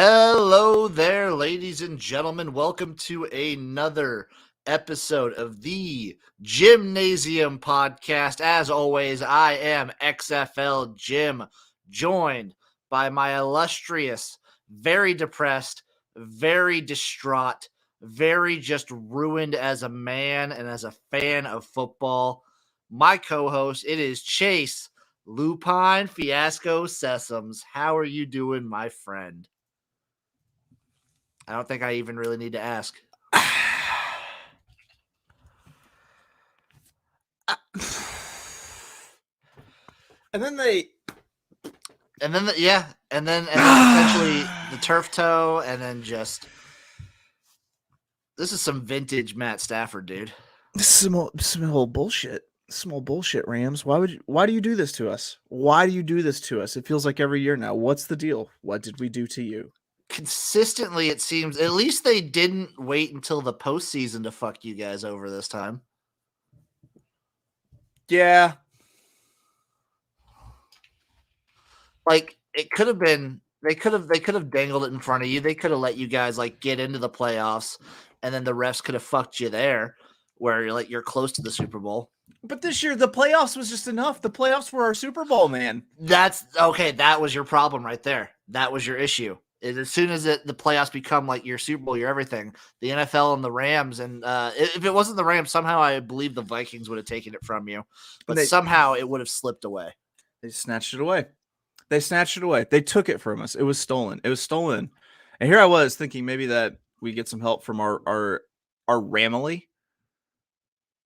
Hello there, ladies and gentlemen. Welcome to another episode of the Jimnasium podcast. As always, I am XFL Jim, joined by my illustrious, very depressed, very distraught, very just ruined as a man and as a fan of football. My co-host, it is Chase, Lupine Fiasco Sessoms. How are you doing, my friend? I don't think I even really need to ask. And then essentially the turf toe, and then just this is some vintage Matt Stafford, dude. This is some old bullshit. Some old bullshit, Rams. Why do you do this to us? Why do you do this to us? It feels like every year now. What's the deal? What did we do to you? Consistently, it seems. At least they didn't wait until the postseason to fuck you guys over this time. Yeah. Like, it could have been. They could have dangled it in front of you. They could have let you guys get into the playoffs, and then the refs could have fucked you there, where you're close to the Super Bowl. But this year the playoffs was just enough. The playoffs were our Super Bowl, man. That's okay. That was your problem right there. That was your issue. As soon as the playoffs become your Super Bowl, your everything, the NFL and the Rams, and if it wasn't the Rams, somehow I believe the Vikings would have taken it from you, but somehow it would have slipped away. They snatched it away. They took it from us. It was stolen. And here I was thinking maybe that we get some help from our Ramily.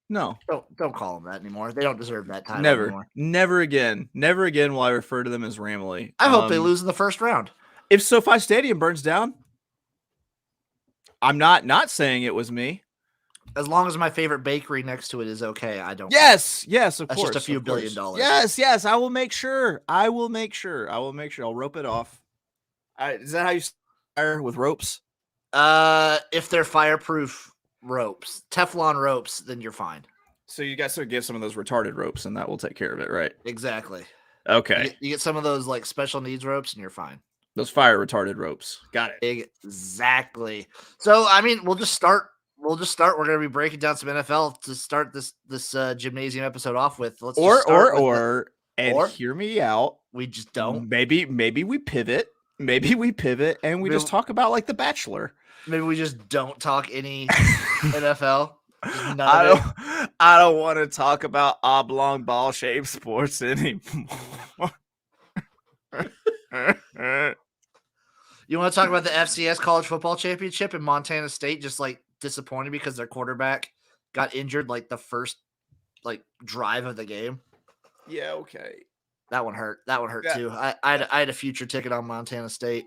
No. Don't call them that anymore. They don't deserve that title anymore. Never again will I refer to them as Ramily. I hope they lose in the first round. If SoFi Stadium burns down, I'm not saying it was me. As long as my favorite bakery next to it is okay, I don't. Yes, of That's course. That's just a few $1 billion. Yes. I will make sure. I'll rope it off. Is that how you fire with ropes? If they're fireproof ropes, Teflon ropes, then you're fine. So you guys sort of give some of those retarded ropes, and that will take care of it, right? Exactly. Okay. You get some of those special needs ropes, and you're fine. Those fire retarded ropes. Got it. Exactly. So I mean, we'll just start. We're going to be breaking down some NFL to start this Jimnasium episode off with. Hear me out. We just don't. Maybe we pivot. And we just talk about The Bachelor. Maybe we just don't talk any NFL. I don't want to talk about oblong ball shaped sports anymore. You want to talk about the FCS College Football Championship in Montana State? Just disappointed because their quarterback got injured the first drive of the game. Yeah, okay. That one hurt. Too. I had a future ticket on Montana State.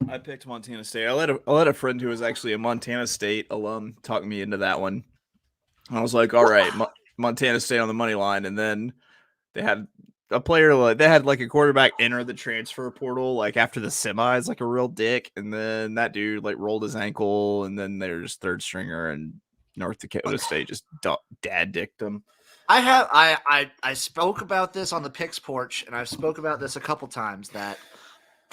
I picked Montana State. I let a friend who was actually a Montana State alum talk me into that one. I was like, all right, Montana State on the money line, and then they had a player they had a quarterback enter the transfer portal after the semis a real dick, and then that dude rolled his ankle, and then they're just third stringer, and North Dakota State just dad dicked him. I spoke about this on the Picks porch, and I've spoke about this a couple times that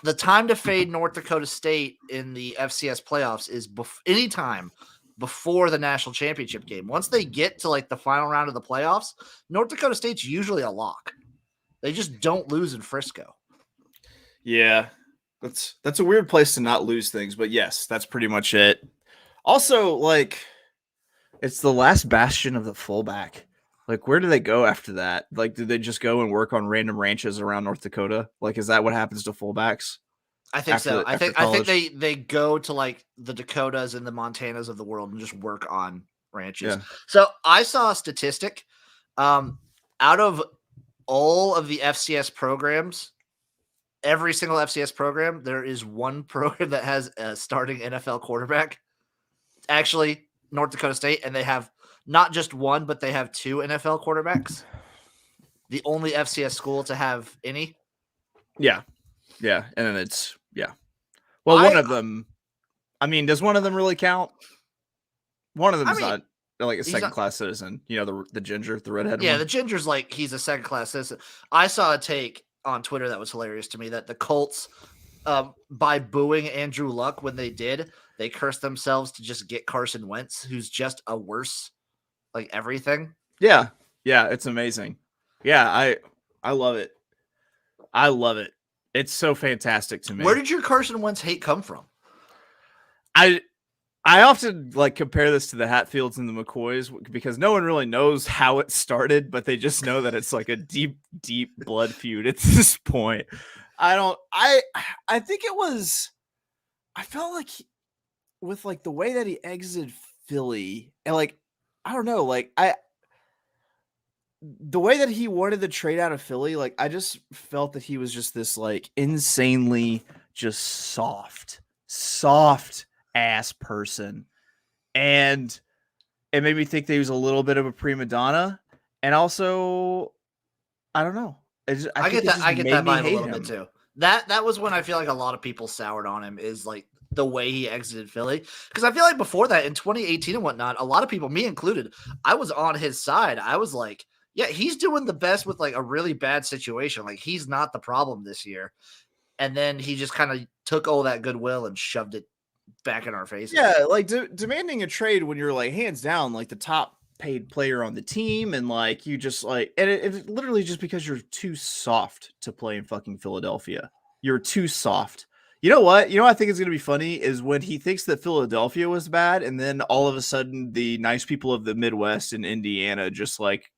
the time to fade North Dakota State in the FCS playoffs is any time before the national championship game. Once they get to the final round of the playoffs, North Dakota State's usually a lock. They just don't lose in Frisco. Yeah, that's a weird place to not lose things, but yes, that's pretty much it. Also, it's the last bastion of the fullback. Where do they go after that? Do they just go and work on random ranches around North Dakota? Is that what happens to fullbacks? I think so. I think they go to the Dakotas and the Montanas of the world and just work on ranches. Yeah. So I saw a statistic. Out of all of the FCS programs, every single FCS program, there is one program that has a starting NFL quarterback. Actually, North Dakota State, and they have not just one, but they have two NFL quarterbacks. The only FCS school to have any. Yeah. And then Well, one of them. I mean, does one of them really count? One of them is not a second-class citizen. The ginger, the redhead. Yeah, one. the ginger's he's a second-class citizen. I saw a take on Twitter that was hilarious to me that the Colts by booing Andrew Luck when they did, they cursed themselves to just get Carson Wentz, who's just a worse, like, everything. Yeah. Yeah, it's amazing. Yeah, I love it. I love it. It's so fantastic to me. Where did your Carson Wentz hate come from? I often like compare this to the Hatfields and the McCoys because no one really knows how it started, but they just know that it's like a deep, deep blood feud at this point. I think it was, I felt like with like the way that he exited Philly and like, I don't know, like the way that he wanted the trade out of Philly, like I just felt that he was just this like insanely just soft ass person. And it made me think that he was a little bit of a prima donna. And also, I don't know. I get that vibe a little bit too. That was when I feel like a lot of people soured on him, is like the way he exited Philly. Because I feel like before that, in 2018 and whatnot, a lot of people, me included, I was on his side. I was like, yeah, he's doing the best with like a really bad situation. Like, he's not the problem this year. And then he just kind of took all that goodwill and shoved it back in our faces. Yeah, like demanding a trade when you're like hands down like the top paid player on the team, and like you just like, and it's literally just because you're too soft to play in fucking Philadelphia. You're too soft. You know what? You know what I think is going to be funny is when he thinks that Philadelphia was bad, and then all of a sudden the nice people of the Midwest and Indiana just like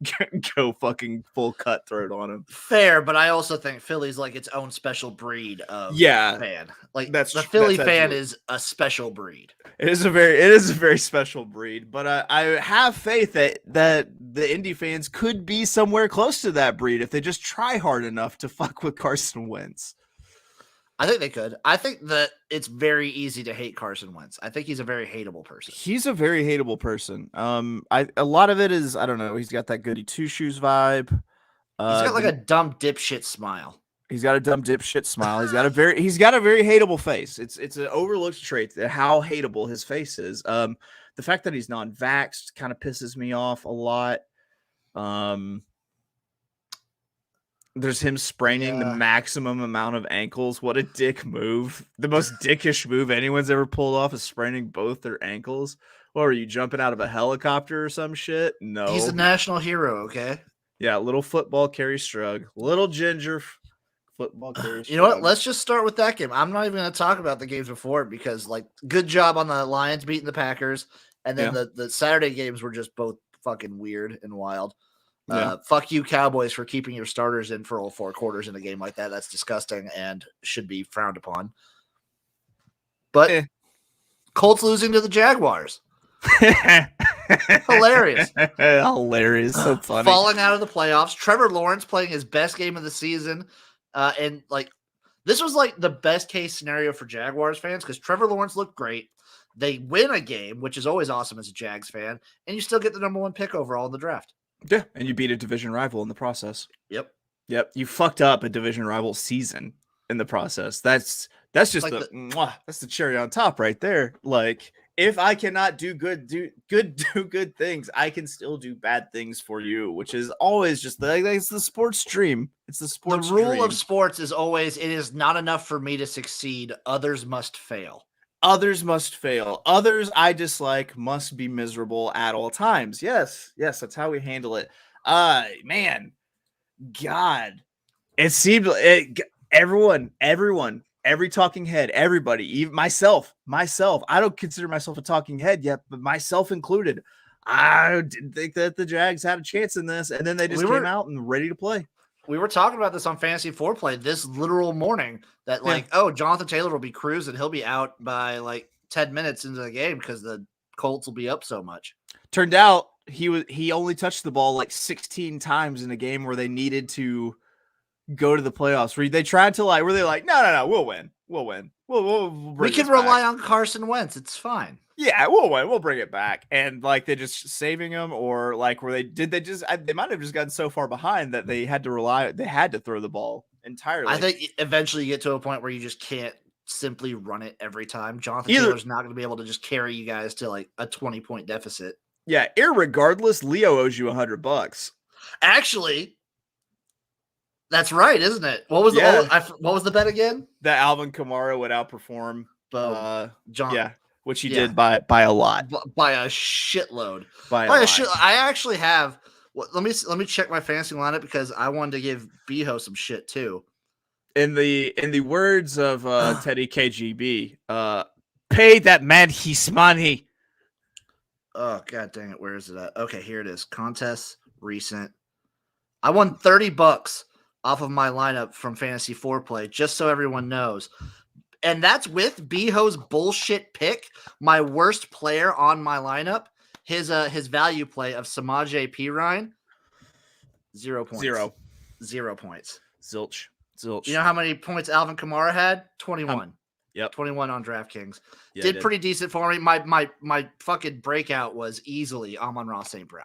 go fucking full cutthroat on him. Fair, but I also think Philly's like its own special breed of fan. Like, the Philly fan is a special breed. It is a very special breed, but I have faith that the Indy fans could be somewhere close to that breed if they just try hard enough to fuck with Carson Wentz. I think they could. I think that it's very easy to hate Carson Wentz. I think he's a very hateable person. He's a very hateable person. A lot of it is, I don't know, he's got that goody two shoes vibe. He's got like a dumb dipshit smile. He's got a dumb dipshit smile. He's got a very hateable face. It's an overlooked trait that how hateable his face is. The fact that he's non-vaxxed kind of pisses me off a lot. There's him spraining the maximum amount of ankles. What a dick move. The most dickish move anyone's ever pulled off is spraining both their ankles. What are you, jumping out of a helicopter or some shit? No. He's a national hero, okay? Yeah, little football carry Strug. Little ginger football carry Strug. You know what? Let's just start with that game. I'm not even going to talk about the games before because, like, good job on the Lions beating the Packers. And then the Saturday games were just both fucking weird and wild. Fuck you, Cowboys, for keeping your starters in for all 4 quarters in a game like that. That's disgusting and should be frowned upon. But Colts losing to the Jaguars. Hilarious. So funny. Falling out of the playoffs. Trevor Lawrence playing his best game of the season. And like, this was like the best case scenario for Jaguars fans because Trevor Lawrence looked great. They win a game, which is always awesome as a Jags fan, and you still get the number 1 pick overall in the draft. Yeah, and you beat a division rival in the process. Yep. You fucked up a division rival season in the process. That's just like that's the cherry on top right there. Like, if I cannot do good things, I can still do bad things for you, which is always just it's the sports dream. It's the sports. The rule of sports is always, it is not enough for me to succeed. Others must fail. Others must fail. Others I dislike must be miserable at all times. Yes, that's how we handle it. Man, God, it seemed everyone, every talking head, everybody, even myself. I don't consider myself a talking head yet, but myself included. I didn't think that the Jags had a chance in this, and then they just came out and ready to play. We were talking about this on Fantasy Foreplay this literal morning that Jonathan Taylor will be cruising. He'll be out by like 10 minutes into the game because the Colts will be up so much. Turned out he only touched the ball like 16 times in a game where they needed to go to the playoffs. Where they tried to like, no, we'll win. We can rely on Carson Wentz. It's fine. Yeah, we'll win. We'll bring it back. And like they just saving him, or like they might have just gotten so far behind that they had to throw the ball entirely. I think eventually you get to a point where you just can't simply run it every time. Jonathan Taylor's not going to be able to just carry you guys to like a 20-point deficit. Yeah, irregardless, Leo owes you $100. Actually, That's right, isn't it? What was what was the bet again? That Alvin Kamara would outperform John. which he did by a lot. By a shitload. By a lot. I actually have let me check my fantasy lineup because I wanted to give Beho some shit too. In the words of Teddy KGB, pay that man his money. Oh, god dang it. Where is it at? Okay, here it is. Contests, recent. I won $30 off of my lineup from Fantasy Foreplay, just so everyone knows. And that's with Beho's bullshit pick. My worst player on my lineup, his value play of Samaje Perine, 0 points. 0 points. Zilch. You know how many points Alvin Kamara had? 21. Yep. 21 on DraftKings. Yeah, did pretty decent for me. My fucking breakout was easily Amon-Ra St. Brown.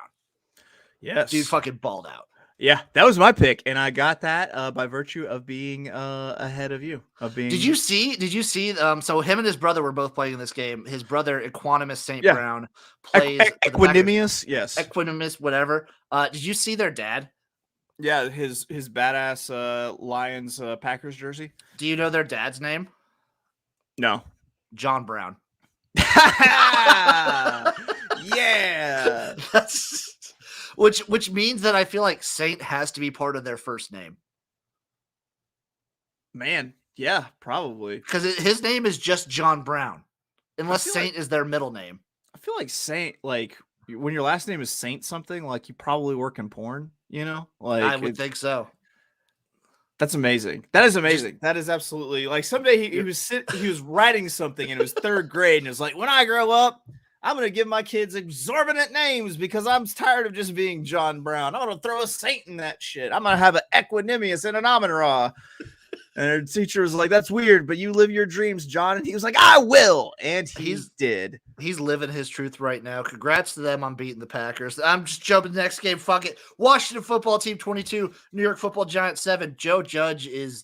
Yes. Dude fucking balled out. Yeah, that was my pick, and I got that by virtue of being ahead of you. Did you see? So him and his brother were both playing in this game. His brother, Equanimus St. Brown, plays Equanimous, yes. Equanimous, whatever. Did you see their dad? Yeah, his badass Lions Packers jersey. Do you know their dad's name? No. John Brown. Yeah. Which means that I feel like Saint has to be part of their first name. Man, yeah, probably. Because his name is just John Brown. Unless Saint is their middle name. I feel like Saint, like, when your last name is Saint something, like, you probably work in porn, you know? Like, I would think so. That's amazing. That is amazing. That is absolutely, like, someday he was writing something in his third grade, and it was like, when I grow up, I'm going to give my kids exorbitant names because I'm tired of just being John Brown. I'm going to throw a Saint in that shit. I'm going to have an Equanimous and an Amon-Ra. And her teacher was like, that's weird, but you live your dreams, John. And he was like, I will. And he did. He's living his truth right now. Congrats to them on beating the Packers. I'm just jumping to the next game. Fuck it. Washington football team 22, New York football Giants 7. Joe Judge is,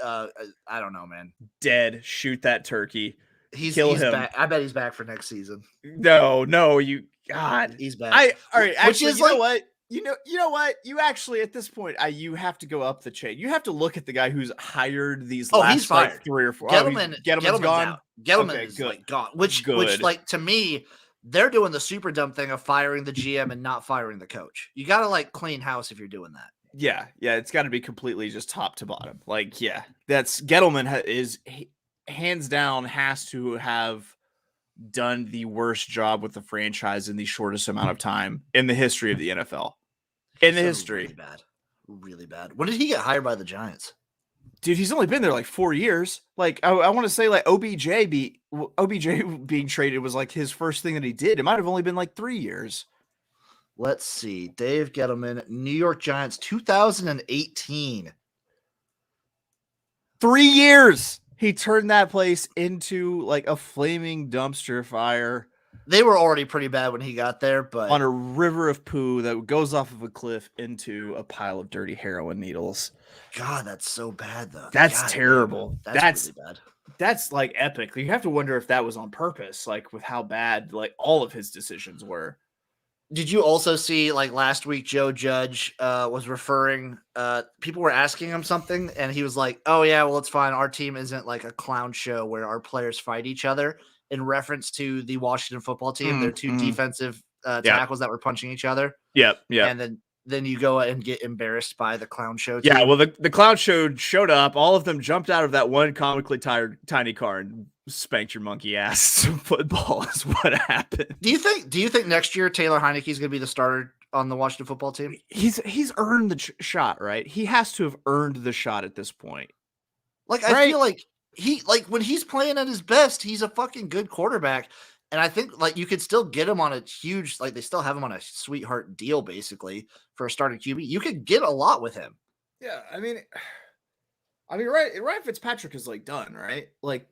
I don't know, man. Dead. Shoot that turkey. He's back. I bet he's back for next season. No, God, he's back. All right, actually, you know what? You know what? You actually, at this point, you have to go up the chain. You have to look at the guy who's hired these last he's fired. Like 3 or 4. Gettleman's gone. Out. Gettleman is like gone. Which, like, to me, they're doing the super dumb thing of firing the GM and not firing the coach. You got to like clean house if you're doing that. Yeah, it's got to be completely just top to bottom. Like, yeah, that's Gettleman is hands down has to have done the worst job with the franchise in the shortest amount of time in the history of the NFL. History. Really bad. When did he get hired by the Giants? Dude, he's only been there like 4 years. Like, I want to say like OBJ being traded was like his first thing that he did. It might have only been like 3 years. Let's see. Dave Gettleman, New York Giants, 2018. 3 years. He turned that place into like a flaming dumpster fire. They were already pretty bad when he got there, but on a river of poo that goes off of a cliff into a pile of dirty heroin needles. God, that's so bad, though. That's terrible. That's really bad. That's like epic. You have to wonder if that was on purpose, like with how bad like all of his decisions were. Did you also see, like, last week, Joe Judge was referring, people were asking him something, and he was like, oh, yeah, well, it's fine. Our team isn't like a clown show where our players fight each other, in reference to the Washington football team. They're two defensive tackles that were punching each other. Yep. And then you go and get embarrassed by the clown show team. Yeah, well, the clown show showed up. All of them jumped out of that one comically tired tiny car and spanked your monkey ass. Some football is what happened. Do you think next year Taylor Heinicke is going to be the starter on the Washington football team? He's earned the shot, right? He has to have earned the shot at this point. Like, right? I feel like when he's playing at his best, he's a fucking good quarterback. And I think like you could still get him on a huge, like they still have him on a sweetheart deal basically for a starting QB. You could get a lot with him. Yeah, I mean, Ryan Fitzpatrick is like done, right? Like,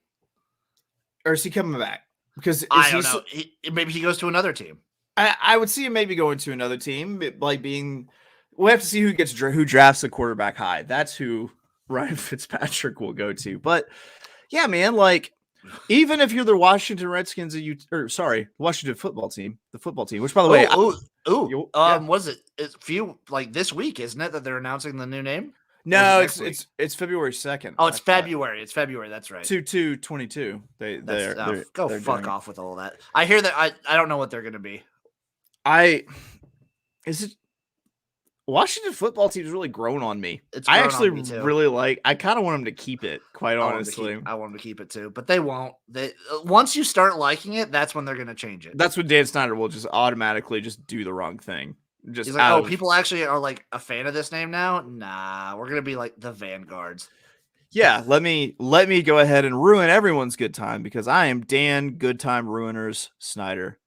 or is he coming back? Because I don't know. Maybe he goes to another team. I would see him maybe going to another team, like we'll have to see who drafts a quarterback high. That's who Ryan Fitzpatrick will go to. But yeah, man, like even if you're the Washington Redskins, Washington football team, the football team, which by the way, was it? It's few like this week, isn't it, that they're announcing the new name? No, next week? it's February 2nd. Oh, it's February. It's February. That's right. 2/2/22. They're go fuck off with all that. I hear that. I don't know what they're gonna be. Is it Washington football team's really grown on me. It's I grown actually on me too. really I kind of want them to keep it, quite honestly. I want them to keep it too, but they won't. Once you start liking it, that's when they're gonna change it. That's when Dan Snyder will just automatically just do the wrong thing. He's like, people actually are like a fan of this name now. Nah, we're gonna be like the Vanguards. Yeah, let me go ahead and ruin everyone's good time because I am Dan Good Time Ruiners Snyder.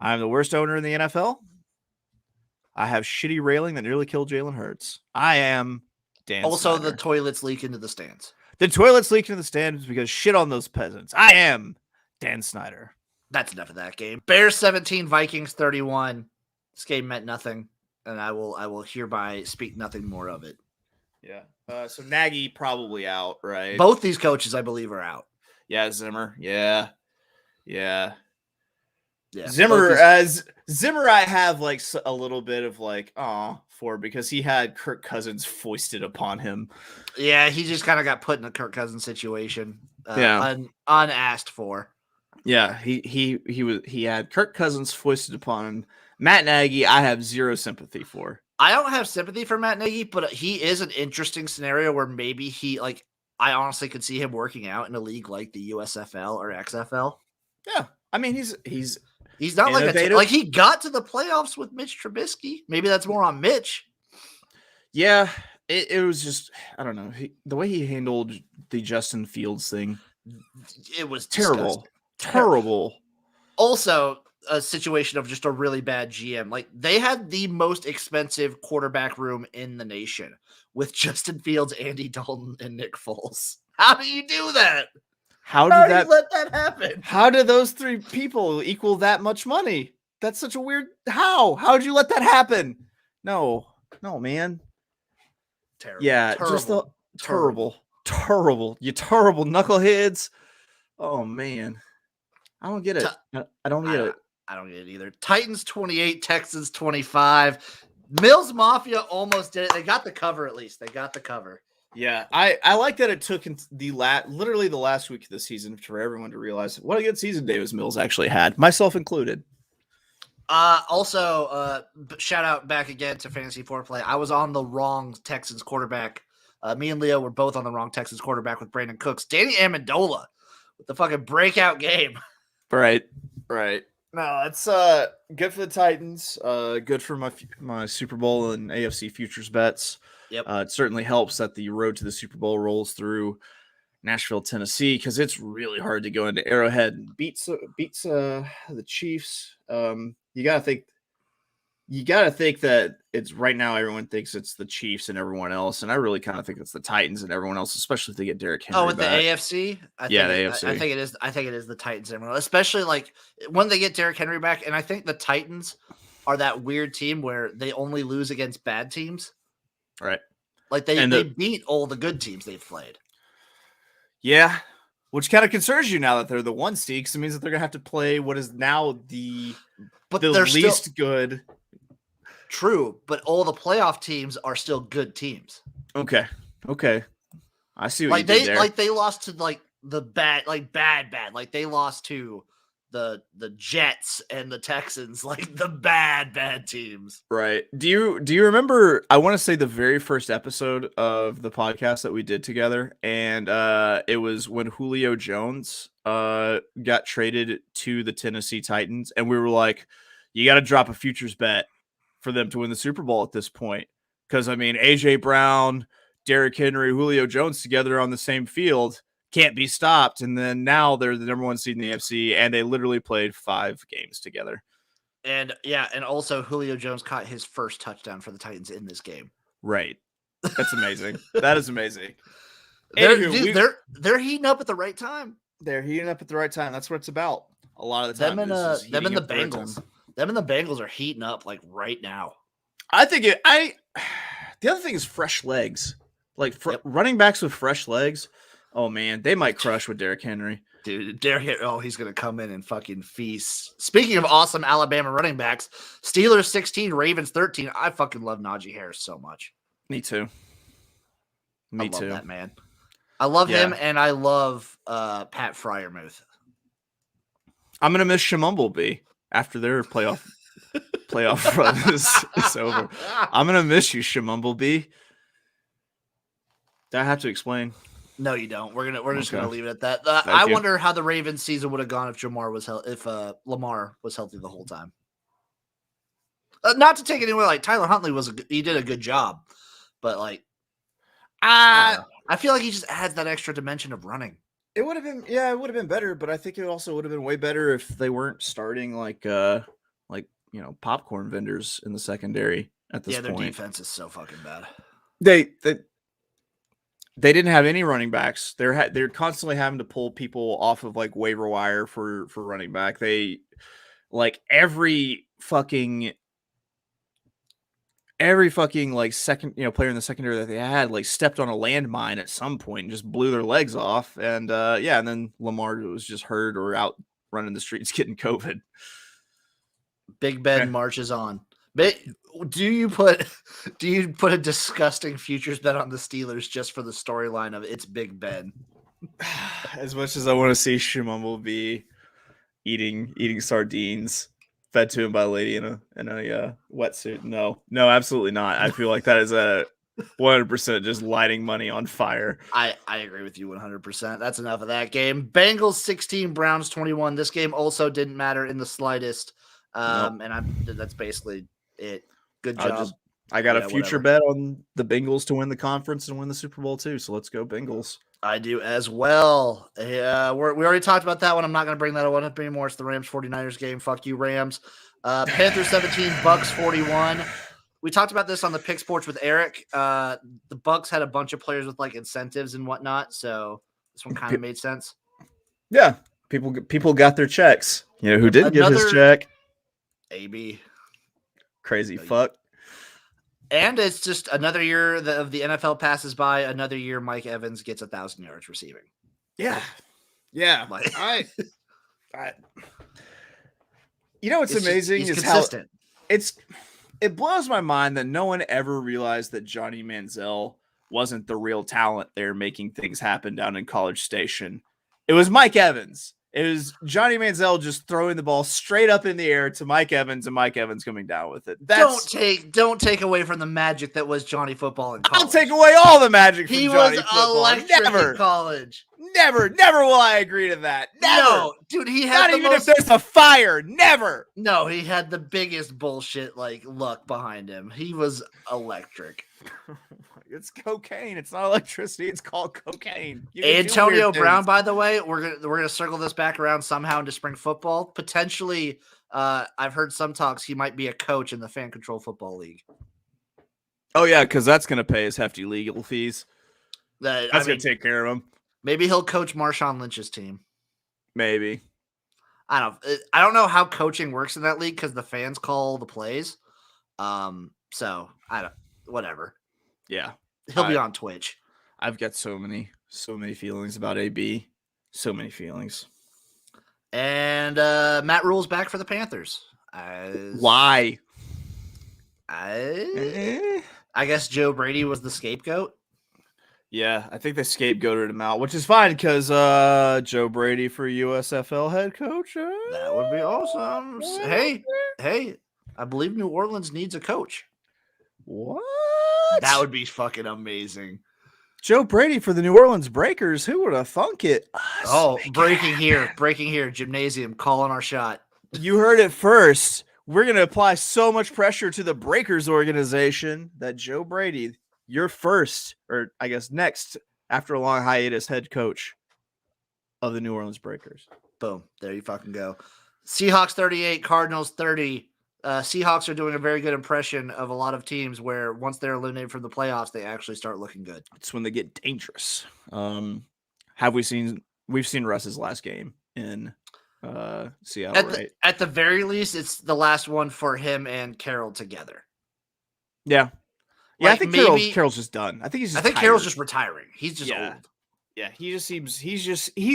I am the worst owner in the NFL. I have shitty railing that nearly killed Jalen Hurts. I am Dan Also, Snyder. the toilets leak into the stands. The toilets leak into the stands because shit on those peasants. I am Dan Snyder. That's enough of that game. Bears 17, Vikings 31. This game meant nothing, and I will hereby speak nothing more of it. Yeah. So Nagy probably out, right? Both these coaches, I believe, are out. Yeah, Zimmer. Yeah. Yeah, Zimmer, I have like a little bit of like for because he had Kirk Cousins foisted upon him. Yeah, he just kind of got put in a Kirk Cousins situation. Unasked for. Yeah, he had Kirk Cousins foisted upon him. Matt Nagy, I have zero sympathy for. I don't have sympathy for Matt Nagy, but he is an interesting scenario where maybe I honestly could see him working out in a league like the USFL or XFL. Yeah, I mean he's not like he got to the playoffs with Mitch Trubisky. Maybe that's more on Mitch. Yeah, it was just I don't know the way he handled the Justin Fields thing. It was terrible. Terrible. Also, a situation of just a really bad GM. Like they had the most expensive quarterback room in the nation with Justin Fields, Andy Dalton, and Nick Foles. How do you do that? How do you let that happen? How did those three people equal that much money? That's such a weird. How did you let that happen? No, man. Terrible. Yeah, terrible. You terrible knuckleheads. Oh man, I don't get it. I don't get it. I don't get it either. Titans 28, Texans 25. Mills Mafia almost did it. They got the cover at least. They got the cover. Yeah, I like that it took literally the last week of the season for everyone to realize what a good season Davis Mills actually had, myself included. Also, shout out back again to Fantasy Foreplay. I was on the wrong Texans quarterback. Me and Leo were both on the wrong Texans quarterback with Brandon Cooks. Danny Amendola with the fucking breakout game. Right. No, it's good for the Titans. Good for my Super Bowl and AFC futures bets. Yep. It certainly helps that the road to the Super Bowl rolls through Nashville, Tennessee, because it's really hard to go into Arrowhead and beats the Chiefs. You gotta think that it's right now. Everyone thinks it's the Chiefs and everyone else, and I really kind of think it's the Titans and everyone else, especially if they get Derrick Henry. Oh, with back. The AFC, the AFC. I think it is. I think it is the Titans and everyone, especially like when they get Derrick Henry back. And I think the Titans are that weird team where they only lose against bad teams. Right. Like they beat all the good teams they've played. Yeah. Which kind of concerns you now that they're the 1 seed, because it means that they're gonna have to play what is now the least good. True, but all the playoff teams are still good teams. Okay. I see what you did there. Like they lost to like the bad. Like they lost to the Jets and the Texans, like the bad teams. Right. Do you remember, I want to say the very first episode of the podcast that we did together, and it was when Julio Jones got traded to the Tennessee Titans, and we were like, you got to drop a futures bet for them to win the Super Bowl at this point. Because, I mean, A.J. Brown, Derrick Henry, Julio Jones together on the same field can't be stopped. And then now they're the number 1 seed in the AFC, and they literally played 5 games together. And also Julio Jones caught his first touchdown for the Titans in this game. Right. That's amazing. That is amazing. They're heating up at the right time. They're heating up at the right time. That's what it's about. A lot of the time. Them and the Bengals. Them and the Bengals are heating up like right now. I think the other thing is fresh legs. Like running backs with fresh legs. Oh man, they might crush with Derrick Henry. Dude, he's going to come in and fucking feast. Speaking of awesome Alabama running backs, Steelers 16, Ravens 13. I fucking love Najee Harris so much. Me too. Me I love too. that man. I love him, and I love Pat Fryermuth. I'm gonna miss Shmumblebee after their playoff run is over. I'm gonna miss you, Shmumblebee. Do I have to explain? No, you don't. We're just gonna leave it at that. Thank I you. wonder how the Ravens season would have gone if Lamar was healthy the whole time. Not to take it anywhere, like Tyler Huntley he did a good job, but like I feel like he just adds that extra dimension of running. It would have been, it would have been better, but I think it also would have been way better if they weren't starting like popcorn vendors in the secondary at this point. Yeah, their defense is so fucking bad. They didn't have any running backs. They're constantly having to pull people off of like waiver wire for running back. They like every fucking like second player in the secondary that they had like stepped on a landmine at some point and just blew their legs off. And and then Lamar was just hurt or out running the streets getting COVID. Big Ben marches on. Do you put a disgusting futures bet on the Steelers just for the storyline of it's Big Ben? As much as I want to see Shmumblebee eating sardines fed to him by a lady in a wetsuit, no, absolutely not. I feel like that is a 100% just lighting money on fire. I agree with you 100%. That's enough of that game. Bengals 16, Browns 21. This game also didn't matter in the slightest. Nope. And that's basically it. Good job. I got a future bet on the Bengals to win the conference and win the Super Bowl too. So let's go Bengals. I do as well. Yeah, we already talked about that one. I'm not going to bring that one up anymore. It's the Rams 49ers game. Fuck you, Rams. Panthers 17, Bucks 41. We talked about this on the Pick Sports with Eric. The Bucks had a bunch of players with like incentives and whatnot, so this one kind of made sense. Yeah, people got their checks. You know who didn't get his check? AB. Crazy fuck. And it's just another year of the NFL passes by. Another year, Mike Evans gets 1,000 yards receiving. Yeah. Like, what's amazing is consistent. How it blows my mind that no one ever realized that Johnny Manziel wasn't the real talent there making things happen down in College Station. It was Mike Evans. It was Johnny Manziel just throwing the ball straight up in the air to Mike Evans and Mike Evans coming down with it. Don't take away from the magic that was Johnny football in college. I'll take away all the magic from Johnny football. He was electric in college. Never will I agree to that. Never. No, dude, he had if there's a fire. Never. No, he had the biggest bullshit luck behind him. He was electric. It's cocaine. It's not electricity. It's called cocaine. Antonio Brown, by the way, we're gonna circle this back around somehow into spring football. Potentially, I've heard some talks he might be a coach in the Fan Control Football League. Oh yeah, because that's gonna pay his hefty legal fees. That's gonna take care of him. Maybe he'll coach Marshawn Lynch's team. Maybe. I don't know how coaching works in that league because the fans call the plays. So whatever. Yeah. He'll be on Twitch. I've got so many feelings about AB. So many feelings. And Matt Rule's back for the Panthers. Why? I guess Joe Brady was the scapegoat. Yeah, I think they scapegoated him out, which is fine because Joe Brady for USFL head coach. That would be awesome. Hey, I believe New Orleans needs a coach. What? That would be fucking amazing. Joe Brady for the New Orleans Breakers. Who would have thunk it? Breaking here. Gymnasium calling our shot. You heard it first. We're going to apply so much pressure to the Breakers organization that Joe Brady, your first, or I guess next, after a long hiatus, head coach of the New Orleans Breakers. Boom. There you fucking go. Seahawks 38, Cardinals 30. Seahawks are doing a very good impression of a lot of teams where once they're eliminated from the playoffs, they actually start looking good. It's when they get dangerous. We've seen Russ's last game in Seattle, right? At the very least, it's the last one for him and Carroll together. Yeah. Yeah, I think Carroll's just done. I think Carroll's just retiring. He's just old. Yeah, he's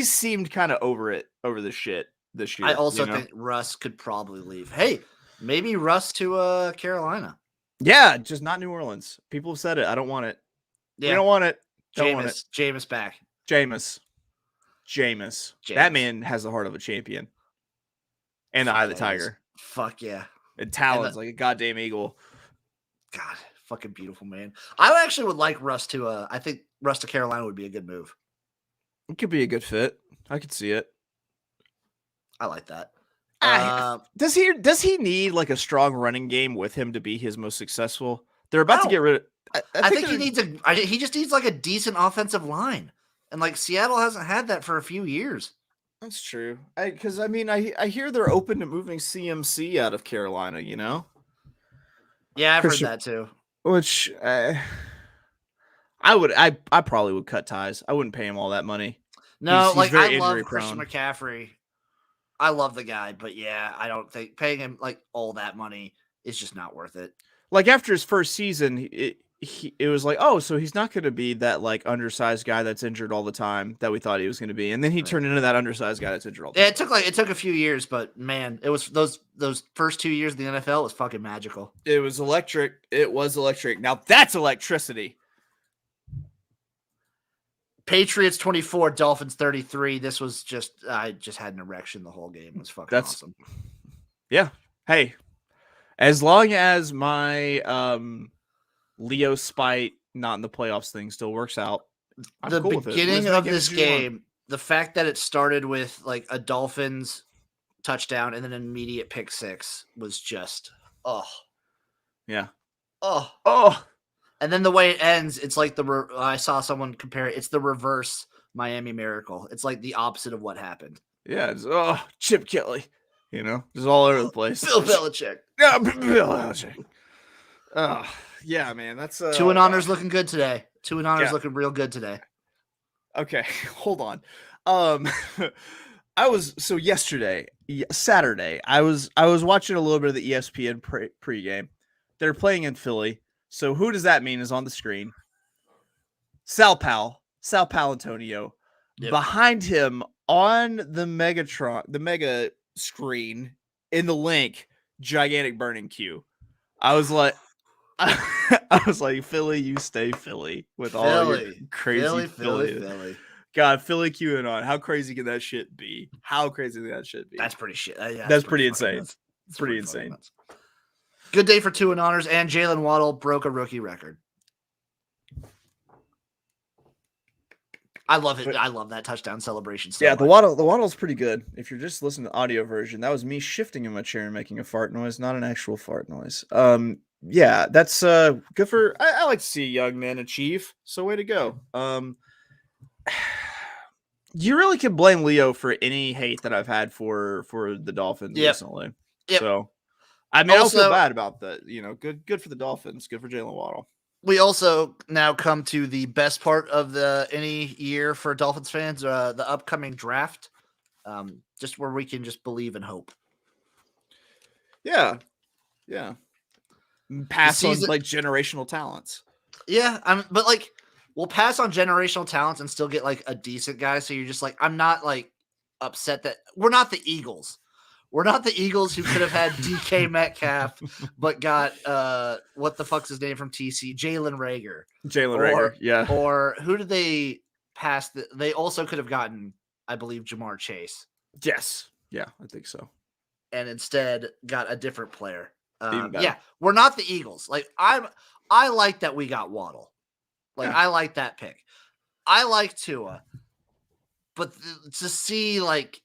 seemed kind of over the shit this year. I also think Russ could probably leave. Hey, maybe Russ to Carolina. Yeah, just not New Orleans. People have said it. I don't want it. Yeah. We don't want it. Don't want it. Jameis back. Jameis. That man has the heart of a champion. And the eye of the tiger. Fuck yeah. And talons like a goddamn eagle. God, fucking beautiful, man. I actually would like Russ to I think Russ to Carolina would be a good move. It could be a good fit. I could see it. I like that. Does he need like a strong running game with him to be his most successful? They're about to get rid of I think he just needs like a decent offensive line. And like Seattle hasn't had that for a few years. That's true. Because I hear they're open to moving CMC out of Carolina. You know. Yeah, I've heard that too. Which I probably would cut ties. I wouldn't pay him all that money. No, he's I love Christian McCaffrey. I love the guy, but yeah, I don't think paying him like all that money is just not worth it. Like after his first season, it was like, oh, so he's not going to be that like undersized guy that's injured all the time that we thought he was going to be, and then he turned into that undersized guy that's injured all the time. Yeah, it took a few years, but man, it was those first 2 years in the NFL was fucking magical. It was electric. It was electric. Now that's electricity. Patriots 24, Dolphins 33. This was I just had an erection the whole game. It was fucking awesome. Yeah. Hey, as long as my Leo spite not in the playoffs thing still works out. I'm the cool beginning of this game, the fact that it started with like a Dolphins touchdown and then an immediate pick six was just yeah. And then the way it ends, it's like I saw someone compare it. It's the reverse Miami Miracle. It's like the opposite of what happened. Yeah. It's, Chip Kelly, just all over the place. Bill Belichick. Yeah, Bill Belichick. Yeah, man. That's Two and honors looking good today. Two and honors looking real good today. Okay, hold on. Yesterday, Saturday, I was watching a little bit of the ESPN pregame. They're playing in Philly. So who does that mean is on the screen? Sal Palantonio. Yep. Behind him on the mega screen in the link, gigantic burning Q. I was like, Philly, you stay Philly with all your crazy Philly. God, Philly queuing on. How crazy can that shit be? That's pretty shit. That's pretty insane. That's pretty insane. Good day for two and honors, and Jalen Waddle broke a rookie record. I love it. I love that touchdown celebration. So the Waddle's pretty good. If you're just listening to the audio version, that was me shifting in my chair and making a fart noise, not an actual fart noise. Yeah, that's good for. I like to see a young man achieve. So way to go. You really can blame Leo for any hate that I've had for the Dolphins recently. Yep. So. I mean, also, I don't feel bad about that. Good for the Dolphins. Good for Jalen Waddle. We also now come to the best part of any year for Dolphins fans, the upcoming draft, just where we can just believe and hope. Yeah. Pass on like generational talents. Yeah, but like we'll pass on generational talents and still get like a decent guy. So you're just like, I'm not like upset that we're not the Eagles. We're not the Eagles who could have had DK Metcalf, but got what the fuck's his name from TC? Jalen Reagor. Yeah. Or who did they pass? They also could have gotten, I believe, Jamar Chase. Yes. Yeah, I think so. And instead got a different player. Yeah, we're not the Eagles. Like I like that we got Waddle. Like I like that pick. I like Tua, but to see like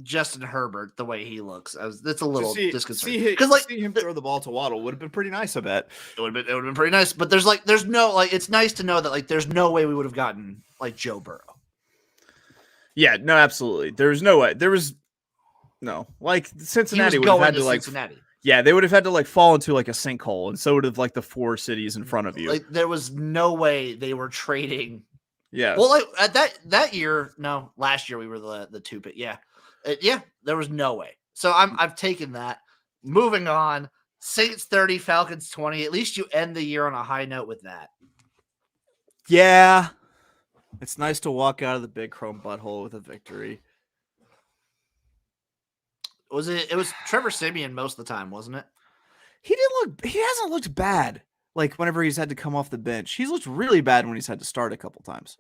Justin Herbert, the way he looks, that's a little disconcerting. Because like seeing him throw the ball to Waddle would have been pretty nice. I bet it would have been pretty nice. But there's no like it's nice to know that like there's no way we would have gotten like Joe Burrow. Yeah, no, absolutely. There was no way. There was no like Cincinnati would have had to like Cincinnati. Yeah, they would have had to like fall into like a sinkhole, and so would have like the four cities in front of you. Like there was no way they were trading. Yeah. Well, like at that year, no, last year we were the two pick. Yeah. There was no way. So I've taken that. Moving on. Saints 30, Falcons 20. At least you end the year on a high note with that. Yeah. It's nice to walk out of the big chrome butthole with a victory. It was Trevor Siemian most of the time, wasn't it? He hasn't looked bad. like whenever he's had to come off the bench. He's looked really bad when he's had to start a couple times.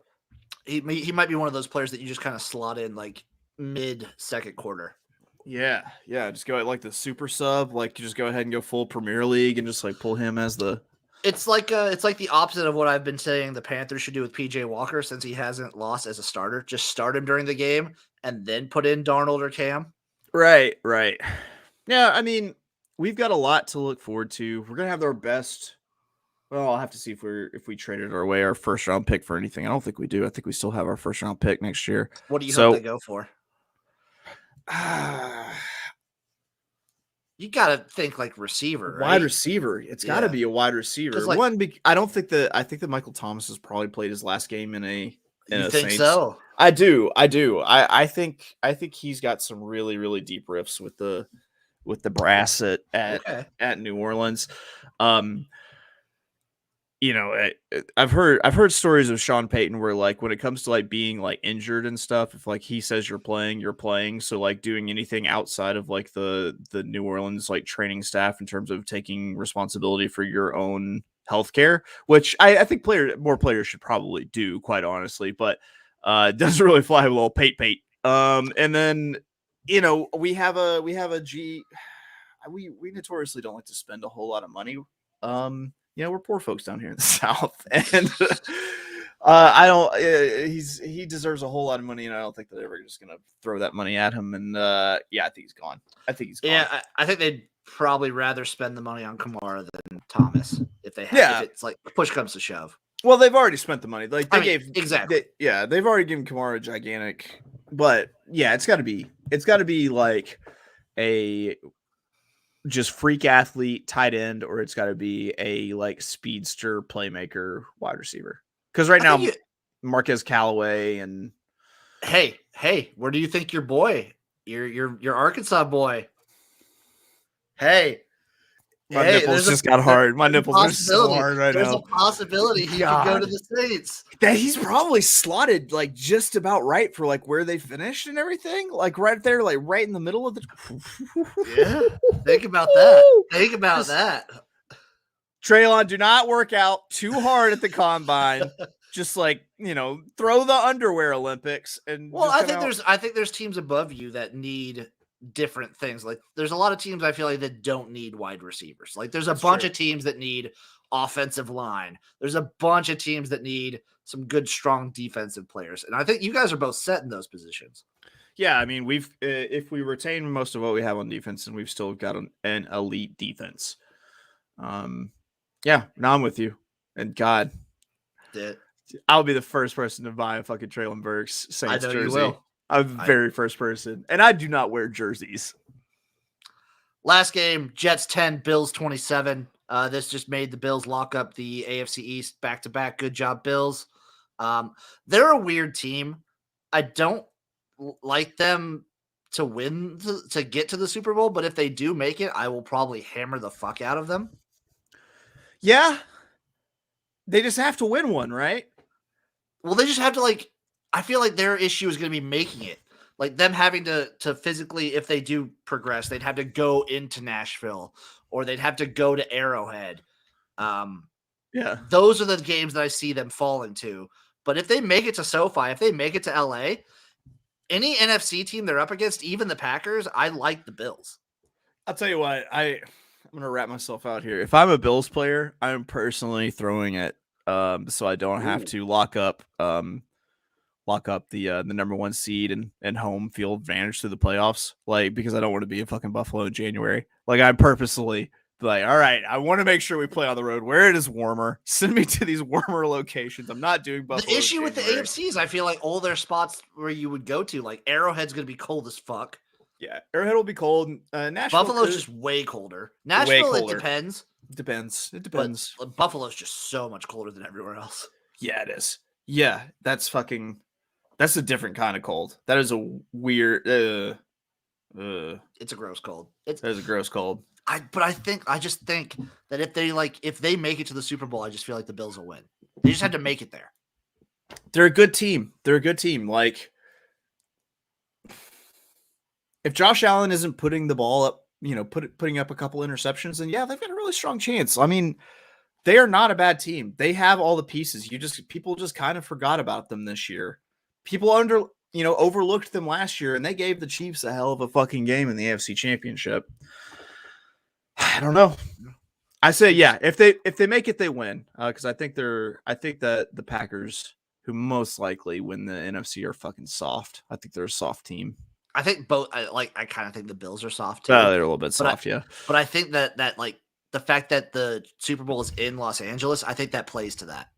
He might be one of those players that you just kind of slot in like mid second quarter. Yeah. Just go like the super sub, like you just go ahead and go full Premier League and just like pull him as the. It's like the opposite of what I've been saying the Panthers should do with PJ Walker since he hasn't lost as a starter. Just start him during the game and then put in Darnold or Cam. Right. Yeah, I mean, we've got a lot to look forward to. We're gonna have our best. Well, I'll have to see if we traded our first round pick for anything. I don't think we do. I think we still have our first round pick next year. What do you hope they go for? You got to think like receiver, right? Wide receiver. It's got to be a wide receiver. Like, I think that Michael Thomas has probably played his last game in a. You think so? I do. I think he's got some really, really deep riffs with the brass at New Orleans. You know, I've heard stories of Sean Payton where like when it comes to like being like injured and stuff, if like he says you're playing. So like doing anything outside of like the New Orleans like training staff in terms of taking responsibility for your own healthcare, which I think more players should probably do, quite honestly, but it doesn't really fly with little Pate. And then we notoriously don't like to spend a whole lot of money. We're poor folks down here in the South, and he deserves a whole lot of money, and I don't think they're ever just gonna throw that money at him. And I think he's gone. Yeah, I think they'd probably rather spend the money on Kamara than Thomas if they have. If it's like push comes to shove. Well, they've already spent the money. Like exactly. They've already given Kamara a gigantic. But yeah, it's got to be like a just freak athlete tight end, or it's got to be a like speedster playmaker wide receiver. Because right now, Marquez Callaway and hey, where do you think your boy, your Arkansas boy? Hey, my nipples just got hard. My nipples are so hard right now. There's a possibility he could go to the Saints. That he's probably slotted like just about right for like where they finished and everything. Like right there, like right in the middle of the. Yeah, think about that. Traylon, do not work out too hard at the combine. Just like throw the underwear Olympics and. Well, I think there's teams above you that need different things. Like there's a lot of teams I feel like that don't need wide receivers. Like there's a bunch of teams that need offensive line. There's a bunch of teams that need some good, strong defensive players. And I think you guys are both set in those positions. Yeah, I mean, if we retain most of what we have on defense, and we've still got an elite defense. Yeah, now I'm with you. And God, I'll be the first person to buy a fucking Traylon Burks Saints jersey. You will. I'm the very first person, and I do not wear jerseys. Last game, Jets 10, Bills 27. This just made the Bills lock up the AFC East back-to-back. Good job, Bills. They're a weird team. I don't like them to win, to get to the Super Bowl, but if they do make it, I will probably hammer the fuck out of them. Yeah. They just have to win one, right? Well, they just have to, I feel like their issue is going to be making it. Like them having to physically, if they do progress, they'd have to go into Nashville or they'd have to go to Arrowhead. Yeah. Those are the games that I see them falling to. But if they make it to SoFi, if they make it to LA, any NFC team they're up against, even the Packers, I like the Bills. I'll tell you what, I'm going to wrap myself out here. If I'm a Bills player, I'm personally throwing it so I don't have to lock up the number one seed and home field advantage to the playoffs, because I don't want to be in fucking Buffalo in January. I'm purposely all right, I want to make sure we play on the road where it is warmer. Send me to these warmer locations. I'm not doing Buffalo. The issue with the AFC is I feel like all their spots where you would go to, Arrowhead's going to be cold as fuck. Yeah, Arrowhead will be cold. Nashville, Buffalo's just way colder. Nashville, it depends. It depends. But Buffalo's just so much colder than everywhere else. Yeah, it is. Yeah, that's a different kind of cold. That is a weird. It's a gross cold. That is a gross cold. I just think that if they make it to the Super Bowl, I just feel like the Bills will win. They just had to make it there. They're a good team. If Josh Allen isn't putting the ball up, putting up a couple interceptions, then yeah, they've got a really strong chance. I mean, they are not a bad team. They have all the pieces. People just kind of forgot about them this year. People overlooked them last year, and they gave the Chiefs a hell of a fucking game in the AFC Championship. I don't know. I say yeah. If they make it, they win. Because I think that the Packers, who most likely win the NFC, are fucking soft. I think they're a soft team. I think both. I kind of think the Bills are soft too. They're a little bit soft, yeah. But I think that like the fact that the Super Bowl is in Los Angeles, I think that plays to that.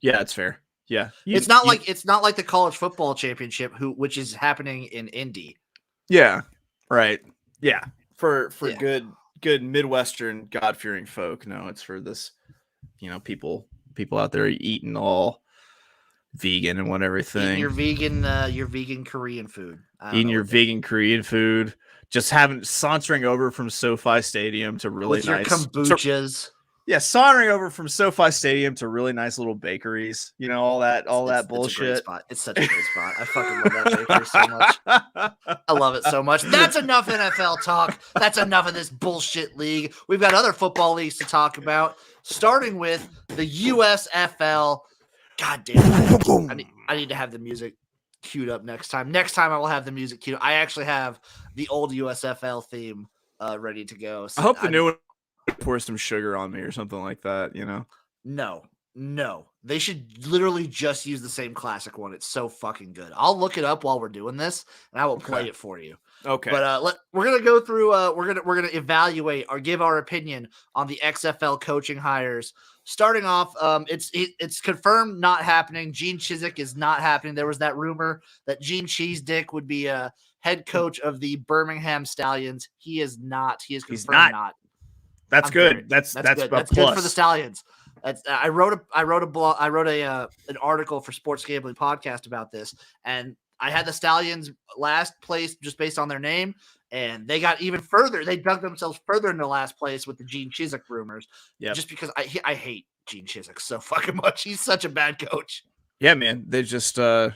Yeah, it's fair. Yeah, it's not like the college football championship, which is happening in Indy. Yeah, right. Yeah, for good Midwestern God-fearing folk. No, it's for this, people out there eating all vegan and whatever thing. Your vegan Korean food. Eating your vegan Korean food. Just sauntering over from SoFi Stadium to really with nice your kombuchas. Sauntering over from SoFi Stadium to really nice little bakeries. All that bullshit. It's such a great spot. I fucking love that bakery so much. I love it so much. That's enough NFL talk. That's enough of this bullshit league. We've got other football leagues to talk about, starting with the USFL. God damn it. I need to have the music queued up next time. Next time I will have the music queued. I actually have the old USFL theme ready to go. So I hope the new one pour some sugar on me or something like that, No. They should literally just use the same classic one. It's so fucking good. I'll look it up while we're doing this, and I will play it for you. Okay. But we're gonna go through. We're gonna evaluate or give our opinion on the XFL coaching hires. Starting off, it's confirmed not happening. Gene Chizik is not happening. There was that rumor that Gene Cheesedick would be a head coach of the Birmingham Stallions. He is not. He is confirmed not. That's good. That's good. That's good for the Stallions. I wrote an article for Sports Gambling Podcast about this, and I had the Stallions last place just based on their name, and they got even further. They dug themselves further into last place with the Gene Chizik rumors. Yeah, just because I hate Gene Chizik so fucking much. He's such a bad coach. Yeah, man. They just social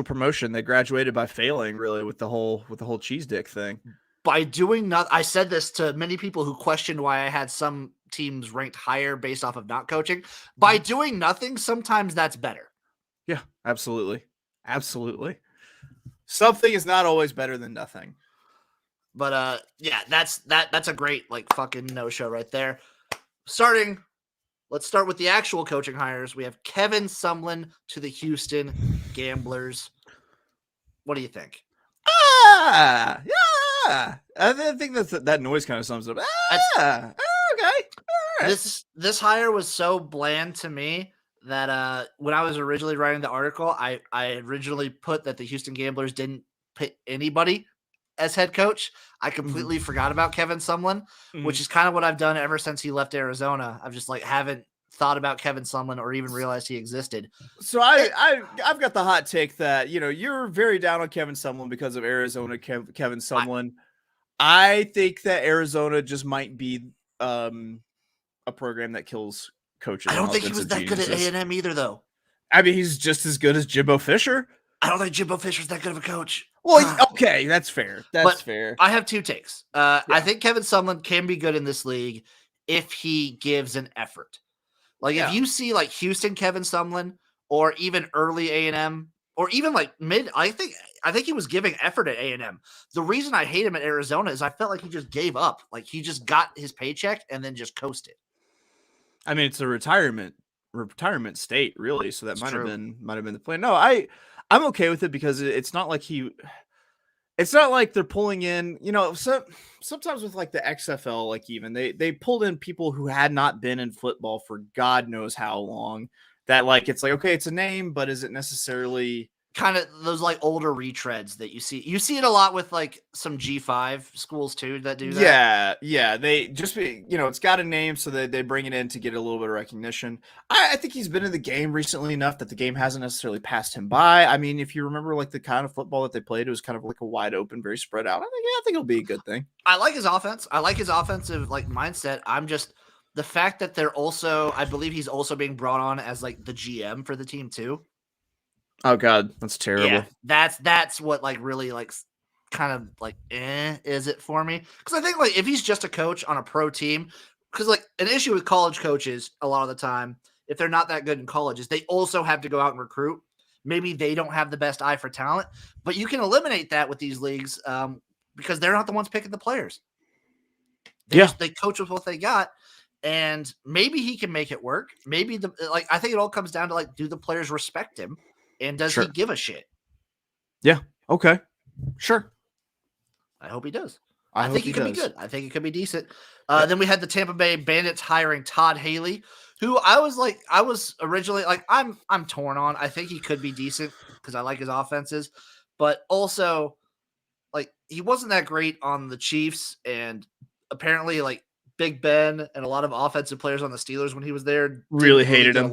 promotion. They graduated by failing, really, with the whole cheese dick thing. By doing not, I said this to many people who questioned why I had some teams ranked higher based off of not coaching. By doing nothing, sometimes that's better. Yeah, absolutely. Something is not always better than nothing. But yeah, that's a great fucking no-show right there. Let's start with the actual coaching hires. We have Kevin Sumlin to the Houston Gamblers. What do you think? Yeah. I think that noise kind of sums it up. Okay. All right. This hire was so bland to me that when I was originally writing the article, I originally put that the Houston Gamblers didn't pick anybody as head coach. I completely forgot about Kevin Sumlin, which is kind of what I've done ever since he left Arizona. I've just haven't thought about Kevin Sumlin or even realized he existed. So I've got the hot take that you're very down on Kevin Sumlin because of Arizona. Kevin Sumlin. I think that Arizona just might be a program that kills coaches. I don't think he was that good at A&M either, though. I mean, he's just as good as Jimbo Fisher. I don't think Jimbo Fisher's that good of a coach. Well, okay, that's fair. That's fair. I have two takes. I think Kevin Sumlin can be good in this league if he gives an effort. If you see Houston Kevin Sumlin or even early A&M or even mid, I think he was giving effort at A&M. The reason I hate him at Arizona is I felt like he just gave up. He just got his paycheck and then just coasted. I mean, it's a retirement state, really. So that might have been the plan. No, I'm okay with it because it's not like they're pulling in, sometimes with the XFL, even they pulled in people who had not been in football for God knows how long. That it's okay, it's a name, but is it necessarily kind of those older retreads that you see? You see it a lot with some G5 schools too that do that. Yeah. They just it's got a name, so they bring it in to get a little bit of recognition. I think he's been in the game recently enough that the game hasn't necessarily passed him by. I mean, if you remember the kind of football that they played, it was kind of a wide open, very spread out. I think it'll be a good thing. I like his offense. I like his offensive mindset. I'm just the fact that I believe he's also being brought on as the GM for the team too. Oh God, that's terrible. Yeah, that's what really kind of is it for me? Because I think if he's just a coach on a pro team, because like an issue with college coaches a lot of the time, if they're not that good in college, is they also have to go out and recruit. Maybe they don't have the best eye for talent, but you can eliminate that with these leagues because they're not the ones picking the players. They coach with what they got, and maybe he can make it work. Maybe I think it all comes down to like, do the players respect him, and does he give a shit? Yeah. Okay. Sure. I hope he does. I think he could be good. I think it could be decent. Then we had the Tampa Bay Bandits hiring Todd Haley, who I was originally like, I'm torn on. I think he could be decent because I like his offenses, but also like he wasn't that great on the Chiefs, and apparently like Big Ben and a lot of offensive players on the Steelers when he was there really hated him.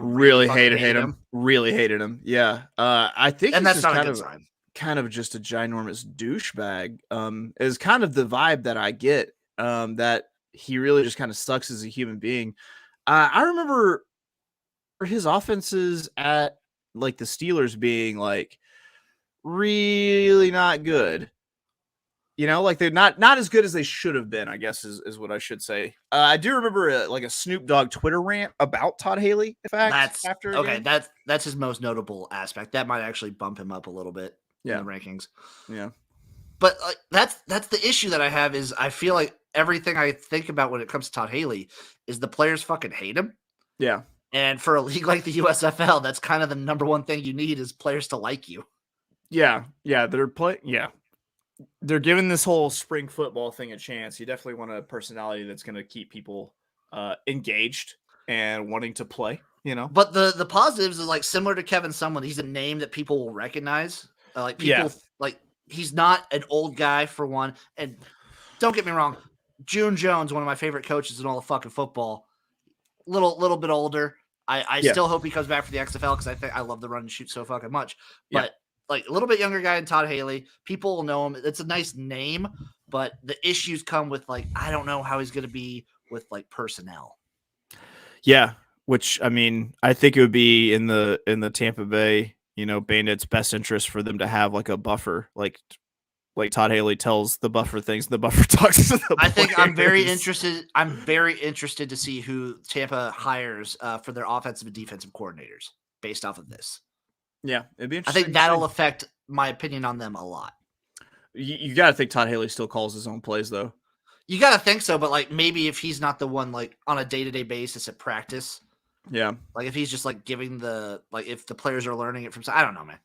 Really hated him. Really hated him. Yeah. I think, and that's not a good sign. Kind of just a ginormous douchebag is kind of the vibe that I get, that he really just kind of sucks as a human being. I remember his offenses at like the Steelers being like really not good. You know, like they're not as good as they should have been, I guess is what I should say. I do remember like a Snoop Dogg Twitter rant about Todd Haley. In fact, that's his most notable aspect. That might actually bump him up a little bit in the rankings. Yeah, but that's the issue that I have is I feel like everything I think about when it comes to Todd Haley is the players fucking hate him. Yeah, and for a league like the USFL, that's kind of the number one thing you need is players to like you. Yeah, they're giving this whole spring football thing a chance. You definitely want a personality that's going to keep people engaged and wanting to play, you know? But the positives is like similar to Kevin Sumlin. He's a name that people will recognize. Like he's not an old guy for one. And don't get me wrong, June Jones, one of my favorite coaches in all of fucking football, little bit older. I still hope he comes back for the XFL because I love the run and shoot so fucking much. But like a little bit younger guy in Todd Haley, people will know him. It's a nice name, but the issues come with like, I don't know how he's going to be with like personnel. Yeah. Which, I mean, I think it would be in the Tampa Bay, Bandits' best interest for them to have like a buffer, like Todd Haley tells the buffer things, the buffer talks to the players. I think I'm very interested to see who Tampa hires for their offensive and defensive coordinators based off of this. Yeah, it'd be interesting. I think that'll affect my opinion on them a lot. You got to think Todd Haley still calls his own plays, though. You got to think so, but like maybe if he's not the one like on a day-to-day basis at practice. Yeah. Like if he's just like giving if the players are learning it from, I don't know, man.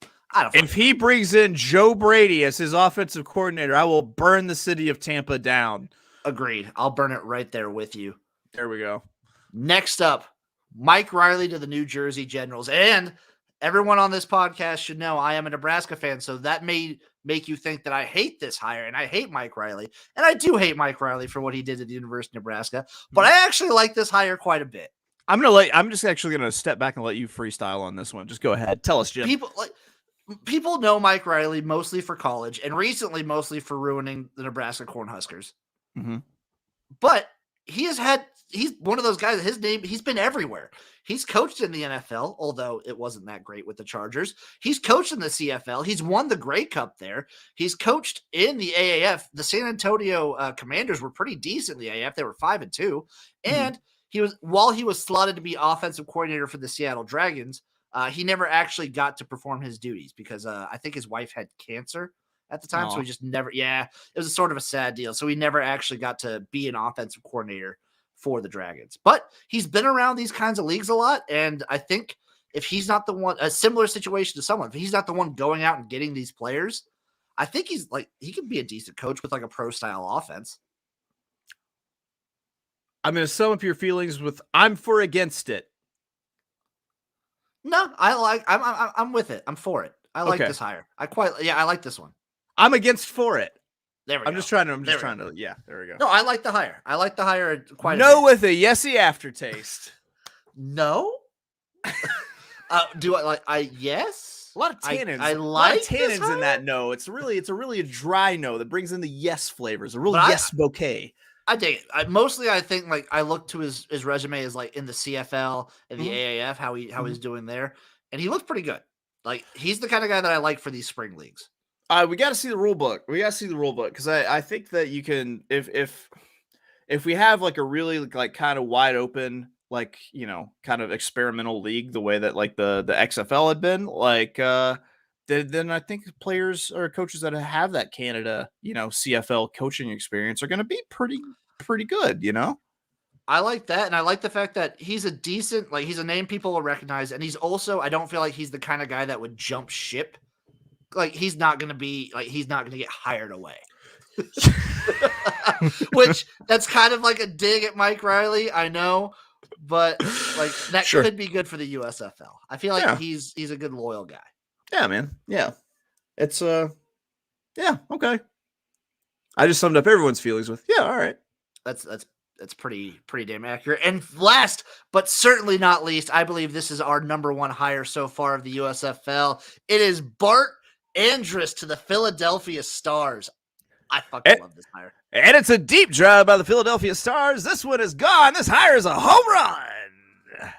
If he brings in Joe Brady as his offensive coordinator, I will burn the city of Tampa down. Agreed. I'll burn it right there with you. There we go. Next up, Mike Riley to the New Jersey Generals. And everyone on this podcast should know I am a Nebraska fan, so that may make you think that I hate this hire and I hate Mike Riley. And I do hate Mike Riley for what he did at the University of Nebraska, but I actually like this hire quite a bit. I'm just actually going to step back and let you freestyle on this one. Just go ahead. Tell us, Jim. People know Mike Riley mostly for college and recently mostly for ruining the Nebraska Cornhuskers. Mm-hmm. But he's one of those guys, he's been everywhere. He's coached in the NFL, although it wasn't that great with the Chargers. He's coached in the CFL. He's won the Grey Cup there. He's coached in the AAF. The San Antonio Commanders were pretty decent in the AAF. They were 5-2. And while he was slotted to be offensive coordinator for the Seattle Dragons, he never actually got to perform his duties because I think his wife had cancer at the time. So he just never, it was a sort of a sad deal. So he never actually got to be an offensive coordinator for the Dragons. But he's been around these kinds of leagues a lot. And I think if he's not the one, a similar situation to someone, if he's not the one going out and getting these players, I think he could be a decent coach with like a pro style offense. I'm going to sum up your feelings with I'm for against it. No, I'm with it. I'm for it. I like this hire. I like this one. I'm against for it. There we go. I'm just trying to, there we go. No, I like the hire. I like the hire quite a bit. No with a yesy aftertaste. No? Do I like, yes? A lot of tannins. I like tannins in that no. It's really a dry no that brings in the yes flavors, a real yes bouquet. I dig it. I think like I look to his resume as like in the CFL and the AAF, how he's doing there, and he looks pretty good. Like he's the kind of guy that I like for these spring leagues. We got to see the rule book. We got to see the rule book because I think that you can if if we have like a really like kind of wide open, like, kind of experimental league, the way that like the XFL had been, like, then I think players or coaches that have that Canada, CFL coaching experience are going to be pretty good, I like that, and I like the fact that he's a decent, like, he's a name people will recognize, and he's also, I don't feel like he's the kind of guy that would jump ship. Like, he's not going to get hired away. Which, that's kind of like a dig at Mike Riley, I know, but like that could be good for the USFL. I feel like he's a good loyal guy. Yeah, man. Yeah. It's yeah, okay. I just summed up everyone's feelings with, yeah, all right. That's pretty damn accurate. And last, but certainly not least, I believe this is our number one hire so far of the USFL. It is Bart Andrus to the Philadelphia Stars. I fucking love this hire. And it's a deep drive by the Philadelphia Stars. This one is gone. This hire is a home run.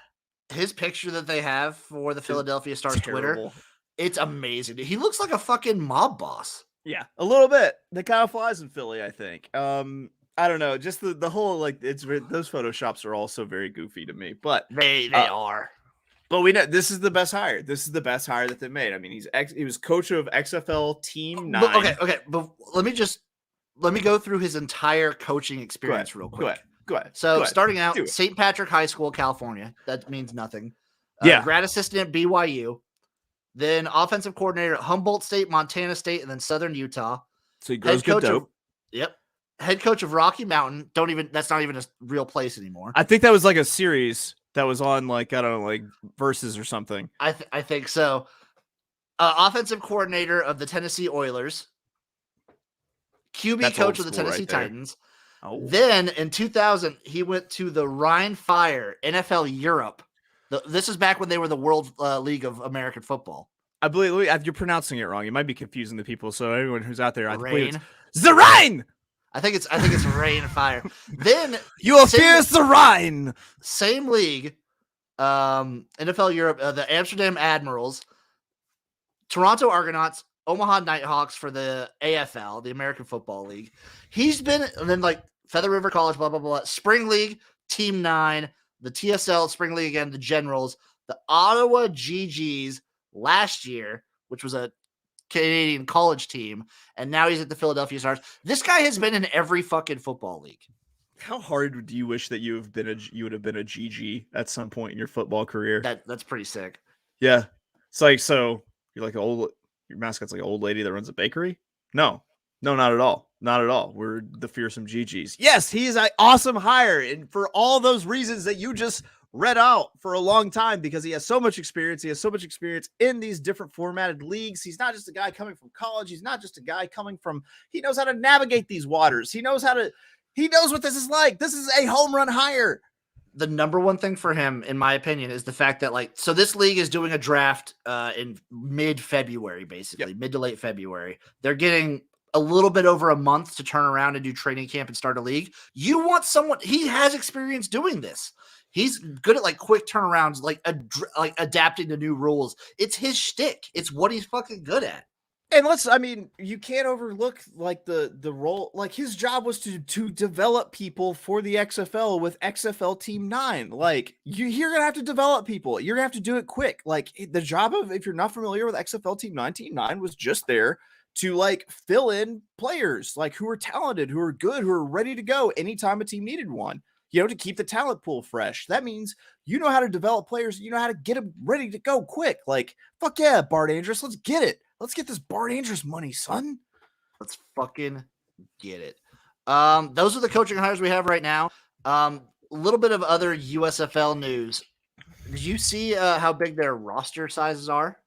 His picture that they have for the Philadelphia Stars Twitter, it's amazing. He looks like a fucking mob boss. Yeah, a little bit. That kind of flies in Philly, I think. I don't know. Just the whole, like, those Photoshops are also very goofy to me. But they are. But we know this is the best hire. This is the best hire that they made. I mean, he was coach of XFL Team 9. Okay. But let me go through his entire coaching experience real quick. Go ahead. So starting out, St. Patrick High School, California. That means nothing. Grad assistant at BYU. Then offensive coordinator at Humboldt State, Montana State, and then Southern Utah. So he grows good dope. Head coach of Rocky Mountain. That's not even a real place anymore. I think that was like a series that was on, like, I don't know, like Versus or something. I think so. Offensive coordinator of the Tennessee Oilers. QB coach of the Tennessee Titans. Oh. Then in 2000, he went to the Rhine Fire, NFL Europe. This is back when they were the World League of American Football. I believe you're pronouncing it wrong. You might be confusing the people. So everyone who's out there, I believe it's the Rhine. I think it's Rhine Fire. Then you will fear the Rhine. Same league, NFL Europe, the Amsterdam Admirals, Toronto Argonauts, Omaha Nighthawks for the AFL, the American Football League. He's been, and then like Feather River College, blah, blah, blah, Spring League, Team 9, the TSL, Spring League again, the Generals, the Ottawa GGs last year, which was a Canadian college team, and now he's at the Philadelphia Stars. This guy has been in every fucking football league. How hard do you wish that you would have been a GG at some point in your football career? That's pretty sick. Yeah. It's like, so you're like your mascot's like an old lady that runs a bakery? No, not at all. Not at all. We're the fearsome GGs. Yes, he is an awesome hire. And for all those reasons that you just read out for a long time, because he has so much experience. He has so much experience in these different formatted leagues. He's not just a guy coming from college. He's not just a guy he knows how to navigate these waters. He knows what this is like. This is a home run hire. The number one thing for him, in my opinion, is the fact that, so this league is doing a draft in mid-February, basically, mid to late February. They're getting a little bit over a month to turn around and do training camp and start a league. You want someone, he has experience doing this. He's good at quick turnarounds, like adapting to new rules. It's his shtick. It's what he's fucking good at. And you can't overlook the role. Like, his job was to develop people for the XFL with XFL Team 9. Like, you're gonna have to develop people. You're gonna have to do it quick. Like, the job of, if you're not familiar with XFL Team 9 was just there to fill in players who are talented, who are good, who are ready to go anytime a team needed one. To keep the talent pool fresh. That means you know how to develop players. You know how to get them ready to go quick. Fuck yeah, Bart Andrus, let's get it. Let's get this Bart Andrus money, son. Let's fucking get it. Those are the coaching hires we have right now. A little bit of other USFL news. Did you see how big their roster sizes are?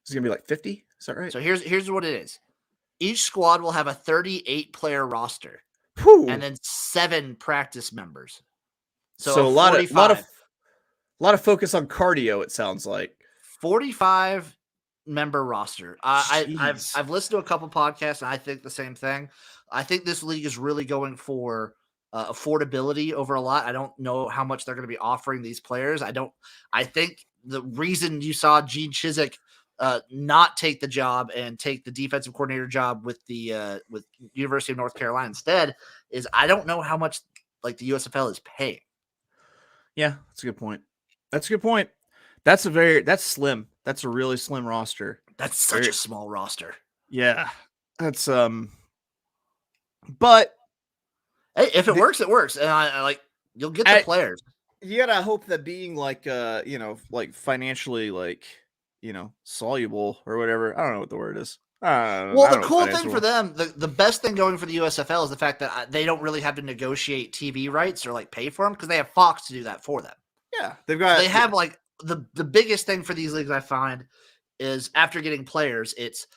It's gonna be 50. Is that right? So here's what it is. Each squad will have a 38-player roster. Whew. And then 7 practice members. So a lot of focus on cardio, it sounds like. 45 member roster. I've listened to a couple podcasts and I think the same thing. I think this league is really going for affordability over a lot. I don't know how much they're going to be offering these players. I think the reason you saw Gene Chizik not take the job and take the defensive coordinator job with the with University of North Carolina instead is I don't know how much like the USFL is paying. Yeah, that's a good point. That's slim. That's a really slim roster. That's such a small roster. Yeah. That's but hey, if it works, it works. And I like you'll get the players. You gotta hope that being like like financially like, soluble or whatever. I don't know what the word is. Well, the cool thing for them, the best thing going for the USFL is the fact that they don't really have to negotiate TV rights or like pay for them because they have Fox to do that for them. Yeah, they have like the biggest thing for these leagues I find is after getting players, it's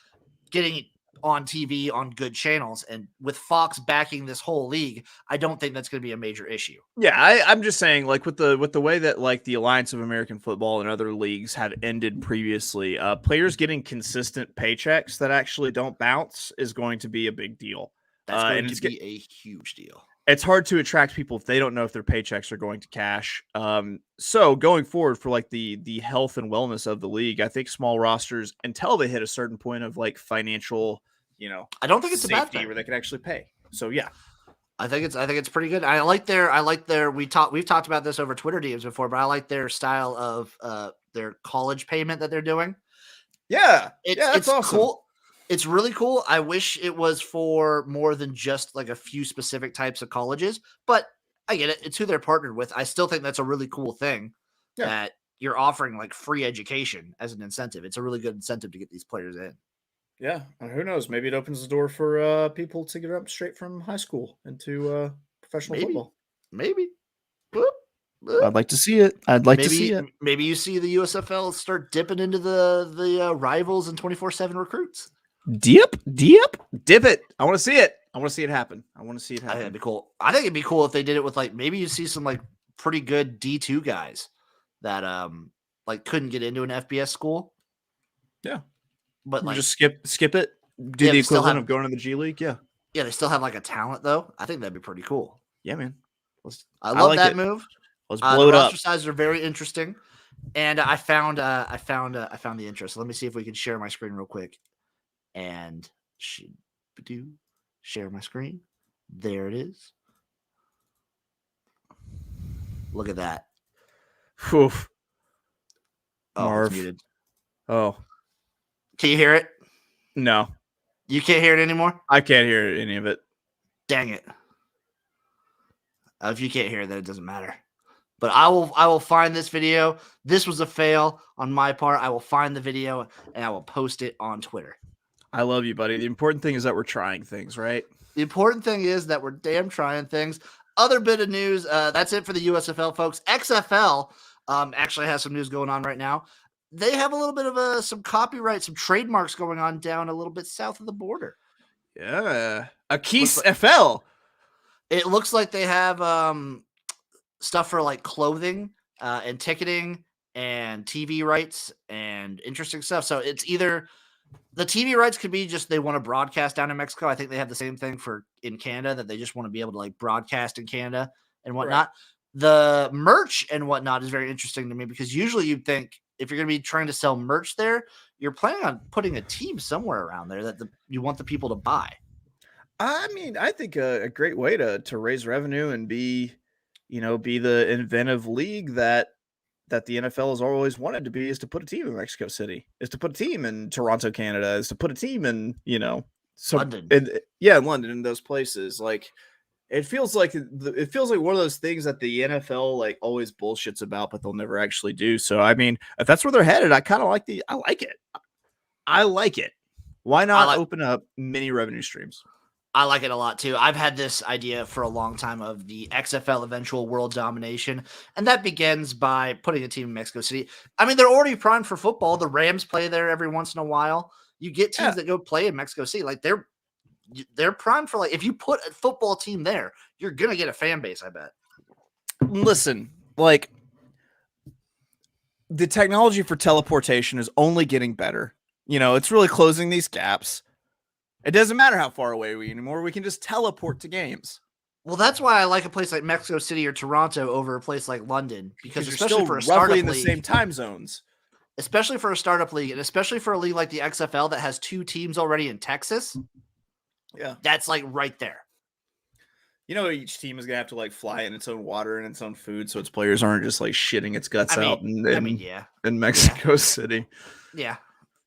getting on TV on good channels, and with Fox backing this whole league, I don't think that's going to be a major issue. Yeah, I'm just saying, like with the way that like the Alliance of American Football and other leagues have ended previously, players getting consistent paychecks that actually don't bounce is going to be a big deal. That's going to be a huge deal. It's hard to attract people if they don't know if their paychecks are going to cash. So going forward for like the health and wellness of the league, I think small rosters until they hit a certain point of like financial, I don't think it's a bad thing where they can actually pay. So yeah, I think it's pretty good. I like their we've talked about this over Twitter DMs before, but I like their style of their college payment that they're doing. Yeah, it's awesome. Cool. It's really cool. I wish it was for more than just like a few specific types of colleges, but I get it. It's who they're partnered with. I still think that's a really cool thing that you're offering like free education as an incentive. It's a really good incentive to get these players in. Yeah, and who knows? Maybe it opens the door for people to get up straight from high school into professional football. Maybe. I'd like to see it. To see it. Maybe you see the USFL start dipping into the rivals and 24/7 recruits. Dip it. I want to see it. I want to see it happen. I think it'd be cool. I think it'd be cool if they did it with like maybe you see some like pretty good D2 guys that like couldn't get into an FBS school. Yeah. But like just skip it. Do the equivalent of going to the G League. Yeah. Yeah, they still have like a talent though. I think that'd be pretty cool. Yeah, man. I love that move. Let's blow it up. Roster sizes are very interesting. And I found the interest. Let me see if we can share my screen real quick. And share my screen. There it is. Look at that. Oof. Oh, it's muted. Oh. Can you hear it? No. You can't hear it anymore? I can't hear any of it. Dang it. If you can't hear it, then it doesn't matter. But I will find this video. This was a fail on my part. I will find the video and I will post it on Twitter. I love you, buddy. The important thing is that we're trying things, right? The important thing is that we're damn trying things. Other bit of news. That's it for the USFL, folks. XFL actually has some news going on right now. They have a little bit of some copyright, some trademarks going on down a little bit south of the border. Yeah. XFL. It looks like they have stuff for like clothing and ticketing and TV rights and interesting stuff. So it's either the TV rights could be just they want to broadcast down in Mexico. I think they have the same thing in Canada, that they just want to be able to like broadcast in Canada and whatnot. Right. The merch and whatnot is very interesting to me because usually you'd think if you're going to be trying to sell merch there, you're planning on putting a team somewhere around there that you want the people to buy. I mean, I think a great way to raise revenue and be the inventive league that the NFL has always wanted to be is to put a team in Mexico City, is to put a team in Toronto, Canada, is to put a team in, London. In London, in those places. Like, it feels like one of those things that the NFL like always bullshits about, but they'll never actually do. So, I mean, if that's where they're headed, I like it. I like it. Why not open up many revenue streams? I like it a lot too. I've had this idea for a long time of the XFL eventual world domination, and that begins by putting a team in Mexico City. I mean, they're already primed for football. The Rams play there every once in a while. You get teams that go play in Mexico City. Like they're primed for, like, if you put a football team there, you're gonna get a fan base, I bet. Listen, like, the technology for teleportation is only getting better. It's really closing these gaps. It doesn't matter how far away we anymore. We can just teleport to games. Well, that's why I like a place like Mexico City or Toronto over a place like London, because especially still for a startup in the same time zones. Especially for a startup league, and especially for a league like the XFL that has 2 teams already in Texas. Yeah, that's like right there. You know, each team is gonna have to like fly in its own water and its own food, so its players aren't just like shitting its guts out yeah. in Mexico City. Yeah.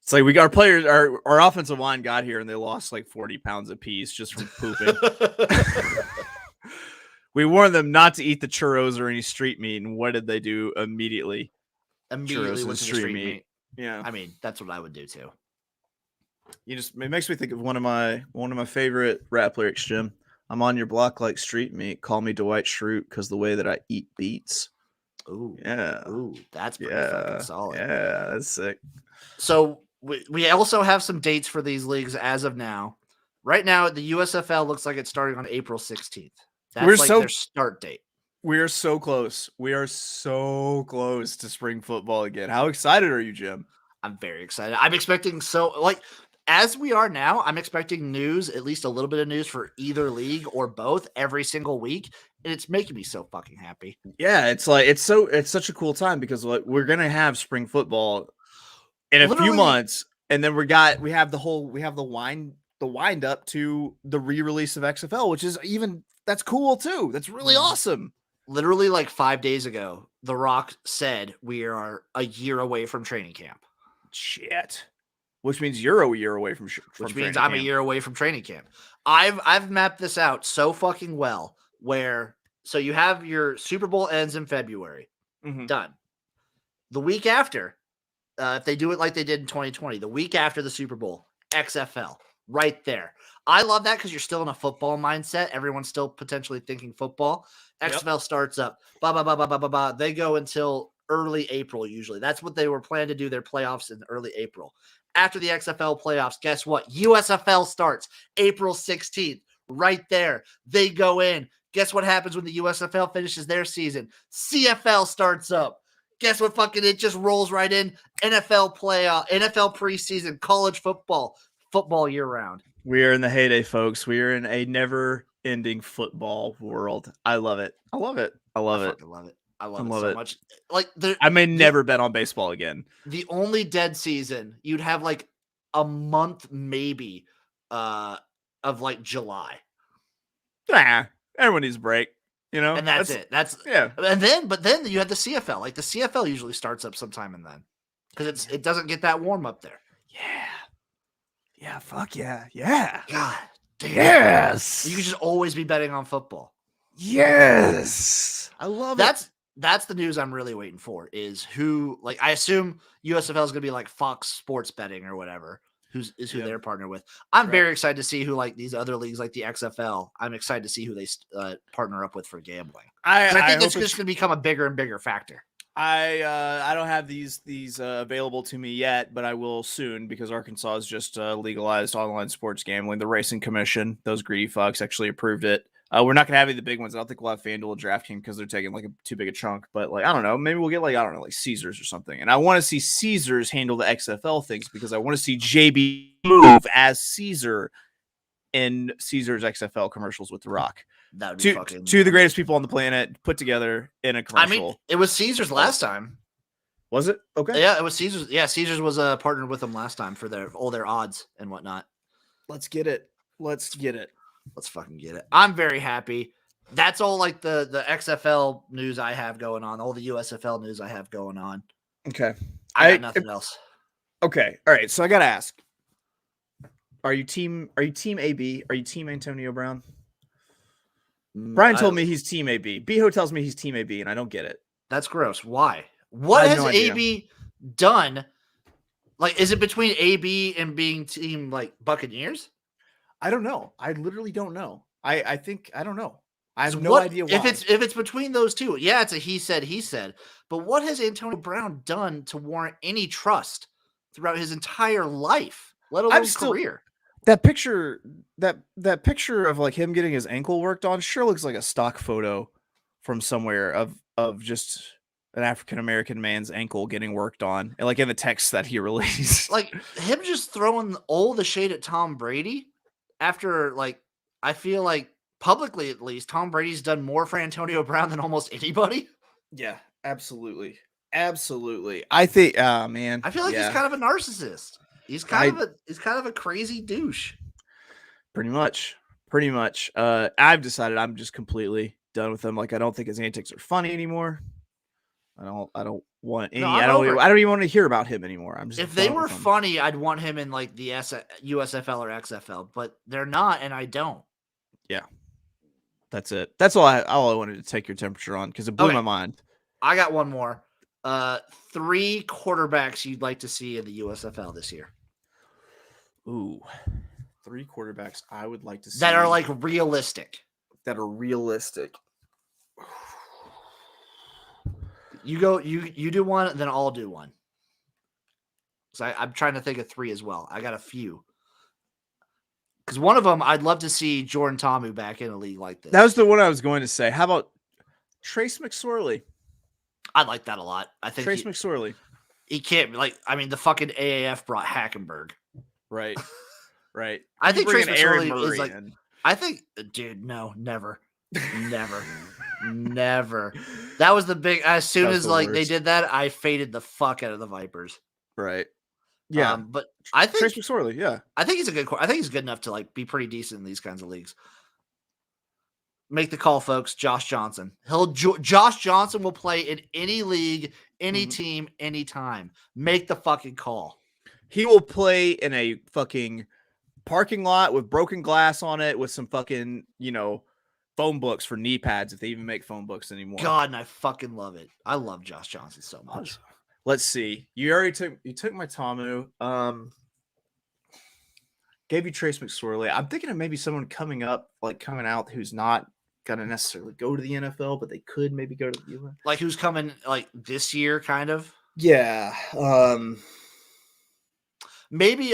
It's like our players, our offensive line got here and they lost like 40 pounds apiece just from pooping. We warned them not to eat the churros or any street meat, and what did they do immediately? Immediately Churros went and to the street meat. Yeah, I mean, that's what I would do too. it makes me think of one of my favorite rap lyrics, Jim. I'm on your block like street meat. Call me Dwight Schrute because the way that I eat beats. Ooh, yeah, ooh, that's pretty fucking solid. Yeah, that's sick. So we also have some dates for these leagues as of now. Right now, the USFL looks like it's starting on April 16th. That's their start date. We are so close. We are so close to spring football again. How excited are you, Jim? I'm very excited. I'm expecting as we are now, I'm expecting news, at least a little bit of news for either league or both every single week. And it's making me so fucking happy. Yeah, it's such a cool time because we're gonna have spring football in a few months, and then we have the wind up to the re-release of XFL, which is that's cool too. That's really awesome. Literally like 5 days ago, The Rock said we are a year away from training camp. Shit. Which means you're a year away from which means I'm a year away from training camp. I've mapped this out so fucking well so you have your Super Bowl ends in February. Mm-hmm. Done. The week after, if they do it like they did in 2020, the week after the Super Bowl, XFL, right there. I love that because you're still in a football mindset. Everyone's still potentially thinking football. XFL starts up. They go until early April usually. That's what they were planning to do, their playoffs in early April. After the XFL playoffs, guess what? USFL starts April 16th. Right there. They go in. Guess what happens when the USFL finishes their season? CFL starts up. Guess what? It just rolls right in. NFL playoff, NFL preseason, college football year round. We are in the heyday, folks. We are in a never-ending football world. I love it. I love it. I love it. I love it. I love it so much. Like I may never bet on baseball again. The only dead season you'd have like a month maybe of like July. Everyone needs a break, you know. And that's it. But then you have the CFL. Like the CFL usually starts up sometime and then because it doesn't get that warm up there. Yeah. Fuck yeah. Yeah. God damn. Yes. You can just always be betting on football. Yes. I love it. That's the news I'm really waiting for is who, like, I assume USFL is going to be like Fox Sports Betting or whatever, who they're partnered with. I'm very excited to see who, like, these other leagues, like the XFL, I'm excited to see who they partner up with for gambling. I think it's just going to become a bigger and bigger factor. I don't have these available to me yet, but I will soon because Arkansas has just legalized online sports gambling. The Racing Commission, those greedy fucks, actually approved it. We're not gonna have any of the big ones. I don't think we'll have FanDuel or DraftKings because they're taking like too big a chunk. But like I don't know, maybe we'll get like Caesars or something. And I want to see Caesars handle the XFL things because I want to see JB move as Caesar in Caesar's XFL commercials with The Rock. That would be two of the greatest people on the planet put together in a commercial. I mean, it was Caesar's last time. Was it? Okay. Yeah, it was Caesar's. Yeah, Caesar's was partnered with them last time for all their odds and whatnot. Let's get it. Let's fucking get it. I'm very happy. That's all like the XFL news I have going on, all the USFL news I have going on. Okay. I got nothing else. Okay. All right. So I got to ask, are you team AB? Are you team Antonio Brown? Brian told me he's team AB. Beho tells me he's team AB, and I don't get it. That's gross. Why? What has AB done? Like, is it between AB and being team like Buccaneers? I don't know. I literally don't know. I think I don't know. I have no idea why. If it's between those two, yeah, it's a he said. But what has Antonio Brown done to warrant any trust throughout his entire life, let alone career? That picture of like him getting his ankle worked on sure looks like a stock photo from somewhere of just an African American man's ankle getting worked on, and like in the text that he released, like him just throwing all the shade at Tom Brady after, like, I feel like publicly at least Tom Brady's done more for Antonio Brown than almost anybody. Yeah, absolutely. I think, man, I feel like he's kind of a narcissist. He's kind of a crazy douche. Pretty much. Pretty much. I've decided I'm just completely done with him. Like, I don't think his antics are funny anymore. I don't want any. No, I don't even want to hear about him anymore. I'm just if they done were with him. funny, I'd want him in like the USFL or XFL, but they're not, and I don't. Yeah, that's it. That's all I wanted to take your temperature on because it blew my mind. I got one more. 3 quarterbacks you'd like to see in the USFL this year. Ooh, 3 quarterbacks I would like to see that are like realistic. You go. You do one, then I'll do one. So I'm trying to think of 3 as well. I got a few. Because one of them, I'd love to see Jordan Ta'amu back in a league like this. That was the one I was going to say. How about Trace McSorley? I like that a lot. I think Trace McSorley. He can't the fucking AAF brought Hackenberg. Right. Right. I think Trace McSorley is like. I think, dude, no, never. Never. That was the big. As soon as like they did that, I faded the fuck out of the Vipers. Right. Yeah. But I think Trace McSorley. Yeah. I think he's I think he's good enough to like be pretty decent in these kinds of leagues. Make the call, folks. Josh Johnson. Josh Johnson will play in any league, any team, anytime. Make the fucking call. He will play in a fucking parking lot with broken glass on it with some fucking, phone books for knee pads if they even make phone books anymore. God, and I fucking love it. I love Josh Johnson so much. Let's see. You took my Ta'amu. Gave you Trace McSorley. I'm thinking of maybe someone coming out who's not gonna necessarily go to the NFL, but they could maybe go to the US. Like who's coming like this year, kind of? Yeah. Maybe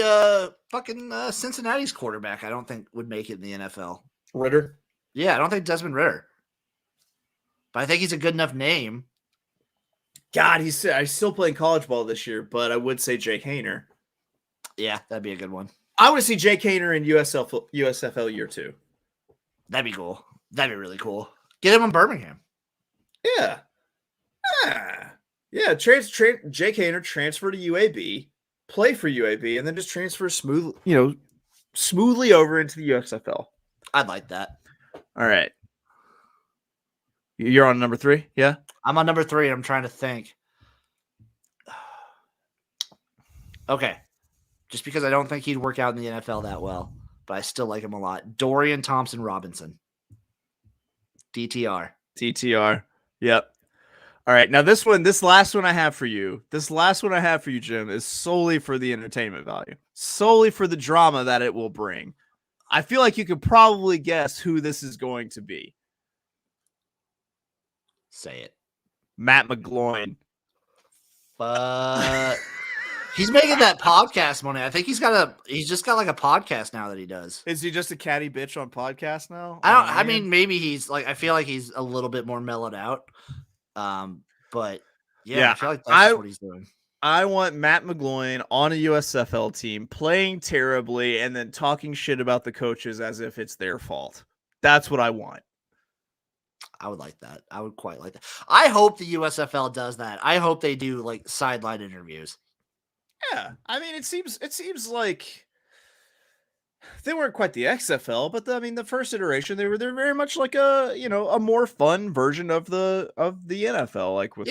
fucking Cincinnati's quarterback I don't think would make it in the NFL. Ritter? Yeah, I don't think Desmond Ritter. But I think he's a good enough name. God, he's still playing college ball this year, but I would say Jake Haener. Yeah, that'd be a good one. I want to see Jake Haener in USFL year 2. That'd be cool. That'd be really cool. Get him in Birmingham. Yeah. Yeah. Jake Haener transfer to UAB, play for UAB, and then just transfer smoothly over into the USFL. I'd like that. All right. You're on number 3? Yeah? I'm on number 3. I'm trying to think. Okay. Just because I don't think he'd work out in the NFL that well, but I still like him a lot. Dorian Thompson-Robinson. DTR. Yep. All right. Now this last one I have for you, Jim, is solely for the entertainment value, solely for the drama that it will bring. I feel like you could probably guess who this is going to be. Say it. Matt McGloin. He's making that podcast money. I think he's just got like a podcast now that he does. Is he just a catty bitch on podcast now? I mean, maybe he's like, I feel like he's a little bit more mellowed out. But yeah, I feel like that's what he's doing. I want Matt McGloin on a USFL team playing terribly and then talking shit about the coaches as if it's their fault. That's what I want. I would like that. I would quite like that. I hope the USFL does that. I hope they do like sideline interviews. Yeah, I mean, it seems like they weren't quite the XFL, but the first iteration they're very much like a more fun version of the NFL. Like with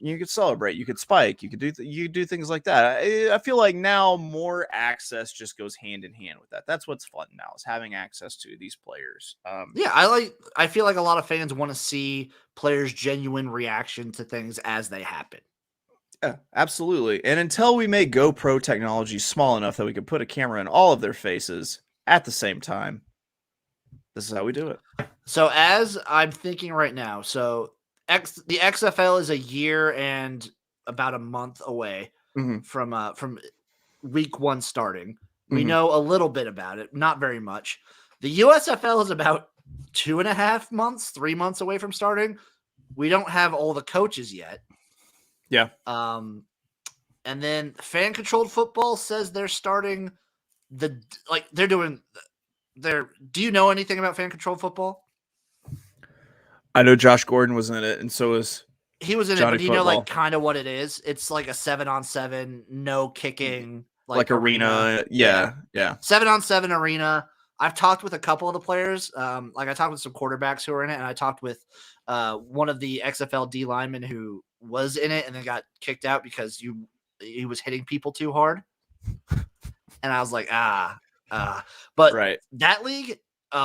you could celebrate, you could spike, you could do things like that. I feel like now more access just goes hand in hand with that. That's what's fun now is having access to these players. I feel like a lot of fans want to see players' genuine reaction to things as they happen. Yeah, absolutely. And until we make GoPro technology small enough that we can put a camera in all of their faces at the same time, this is how we do it. So as I'm thinking right now, the XFL is a year and about a month away from week 1 starting. We know a little bit about it, not very much. The USFL is about 2.5 months, 3 months away from starting. We don't have all the coaches yet. Yeah. And then fan controlled football says they're starting do you know anything about fan controlled football? I know Josh Gordon was in it, and so was he was in Johnny it, but you Football. know like kind of what it is? It's like a 7-on-7, no kicking, like arena. Yeah. 7-on-7 arena. I've talked with a couple of the players. Like I talked with some quarterbacks who were in it, and I talked with one of the XFL D linemen who was in it and then got kicked out because he was hitting people too hard. And I was like, but Right. that league,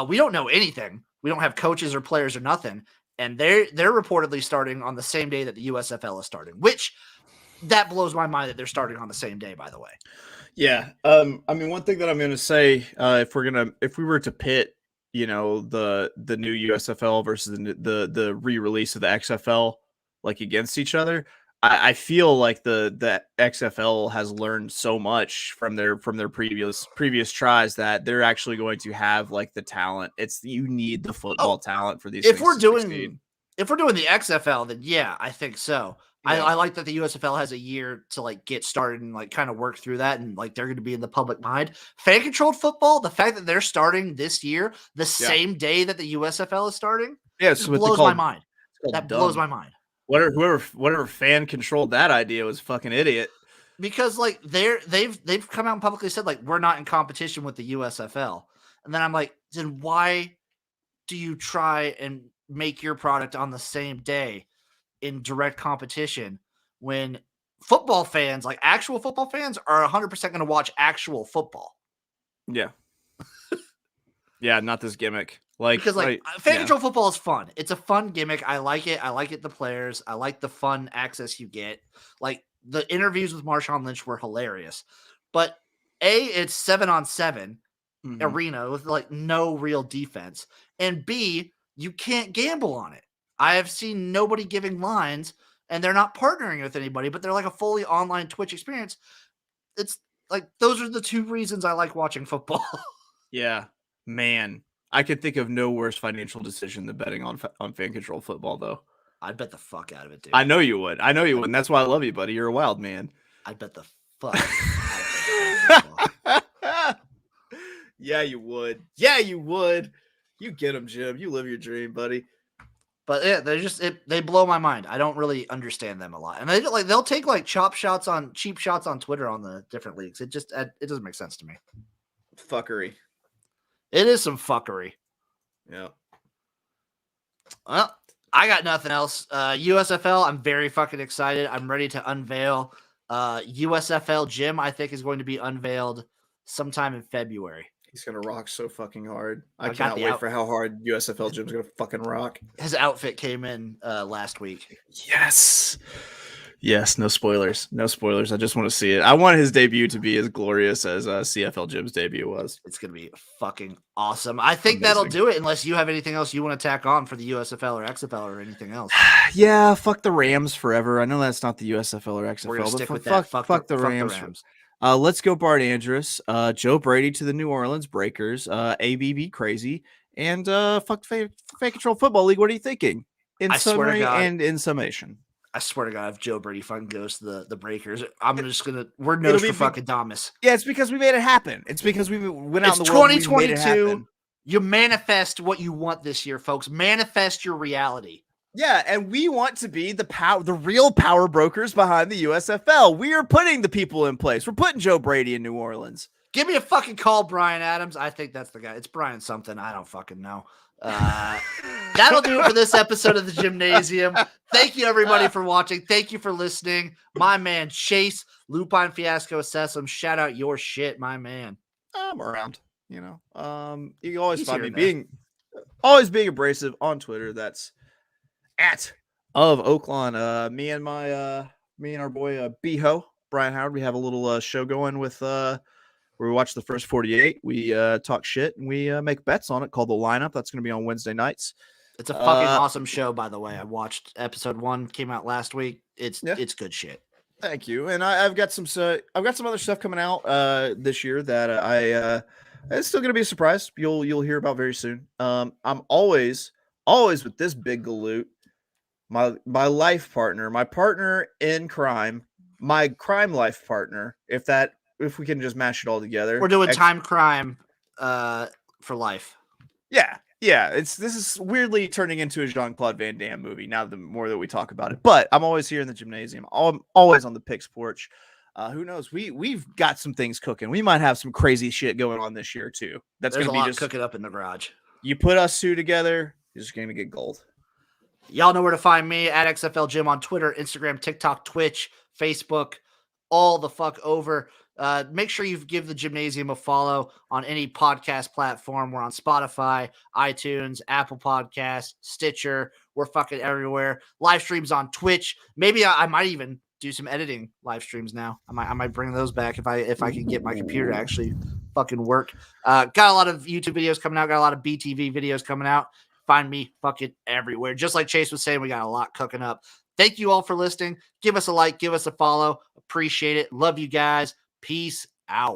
we don't know anything. We don't have coaches or players or nothing. And they're reportedly starting on the same day that the USFL is starting, which that blows my mind that they're starting on the same day, by the way. Yeah. I mean, one thing that I'm going to say, if we were to pit, the new USFL versus the re-release of the XFL, like against each other, I feel like the XFL has learned so much from their previous tries that they're actually going to have like the talent. You need the football talent for these. If we're doing the XFL, then yeah, I think so. Yeah. I like that the USFL has a year to like get started and like kind of work through that, and like they're going to be in the public mind. Fan controlled football, the fact that they're starting this year, the same day that the USFL is starting, blows my mind. That blows my mind. Whatever fan controlled that idea was a fucking idiot. Because like they've come out and publicly said like we're not in competition with the USFL, and then I'm like, then why do you try and make your product on the same day in direct competition when football fans, like actual football fans, are 100% going to watch actual football? Yeah. Yeah, not this gimmick. Because fan control football is fun. It's a fun gimmick. I like it. I like it. The players. I like the fun access you get. Like the interviews with Marshawn Lynch were hilarious. But it's 7-on-7 arena with like no real defense, and B, you can't gamble on it. I have seen nobody giving lines, and they're not partnering with anybody, but they're like a fully online Twitch experience. It's like those are the two reasons I like watching football. Yeah, man. I could think of no worse financial decision than betting on fan control football, though. I'd bet the fuck out of it, dude. I know you would. And that's why I love you, buddy. You're a wild man. I'd bet the fuck out of it. Yeah, you would. Yeah, you would. You get them, Jim. You live your dream, buddy. But yeah, they blow my mind. I don't really understand them a lot, and they'll take like cheap shots on Twitter on the different leagues. It doesn't make sense to me. Fuckery. It is some fuckery. Yeah. Well, I got nothing else. USFL, I'm very fucking excited. I'm ready to unveil. USFL Jim, I think, is going to be unveiled sometime in February. He's going to rock so fucking hard. I cannot wait for how hard USFL Jim's going to fucking rock. His outfit came in last week. Yes. Yes, no spoilers. No spoilers. I just want to see it. I want his debut to be as glorious as CFL Jim's debut was. It's going to be fucking awesome. I think that'll do it unless you have anything else you want to tack on for the USFL or XFL or anything else. Yeah, fuck the Rams forever. I know that's not the USFL or XFL. We're going to stick with that. Fuck the Rams. Let's go Bart Andrus, Joe Brady to the New Orleans Breakers, ABB crazy, and fuck Fan Control Football League. What are you thinking? In summary and in summation. I swear to God, if Joe Brady fucking goes to the Breakers, we're nose for fucking Damas. Yeah, it's because we made it happen. It's because we went out in the world. It's 2022. You manifest what you want this year, folks. Manifest your reality. Yeah, and we want to be the real power brokers behind the USFL. We are putting the people in place. We're putting Joe Brady in New Orleans. Give me a fucking call, Brian Adams. I think that's the guy. It's Brian something. I don't fucking know. That'll do it for this episode of the Jimnasium. Thank you everybody for watching. Thank you for listening. My man Chase, Lupine Fiasco, Sessoms, shout out your shit, my man. I'm around. You can always find me being abrasive on Twitter. That's at of Oaklawn. Me and our boy Beho Brian Howard. We have a little show going with where we watch the first 48. We talk shit and we make bets on it called The Lineup. That's going to be on Wednesday nights. It's a fucking awesome show, by the way. I watched episode 1, came out last week. It's good shit. Thank you. And I've got some other stuff coming out this year that it's still going to be a surprise. You'll hear about very soon. I'm always with this big galoot. My life partner, my partner in crime, my crime life partner. If we can just mash it all together. We're doing time crime for life. Yeah. This is weirdly turning into a Jean-Claude Van Damme movie now the more that we talk about it. But I'm always here in the Jimnasium. I'm always on the Picks porch. Who knows? We've got some things cooking. We might have some crazy shit going on this year too. That's There's going a to be lot just cooking up in the garage. you put us two together, you're just going to get gold. Y'all know where to find me at XFL Jim on Twitter, Instagram, TikTok, Twitch, Facebook, all the fuck over. Make sure you give the Jimnasium a follow on any podcast platform. We're on Spotify, iTunes, Apple Podcasts, Stitcher. We're fucking everywhere. Live streams on Twitch. Maybe I might even do some editing live streams now. I might bring those back if I can get my computer to actually fucking work. Got a lot of YouTube videos coming out. Got a lot of BTV videos coming out. Find me fucking everywhere. Just like Chase was saying, we got a lot cooking up. Thank you all for listening. Give us a like, give us a follow. Appreciate it. Love you guys. Peace out.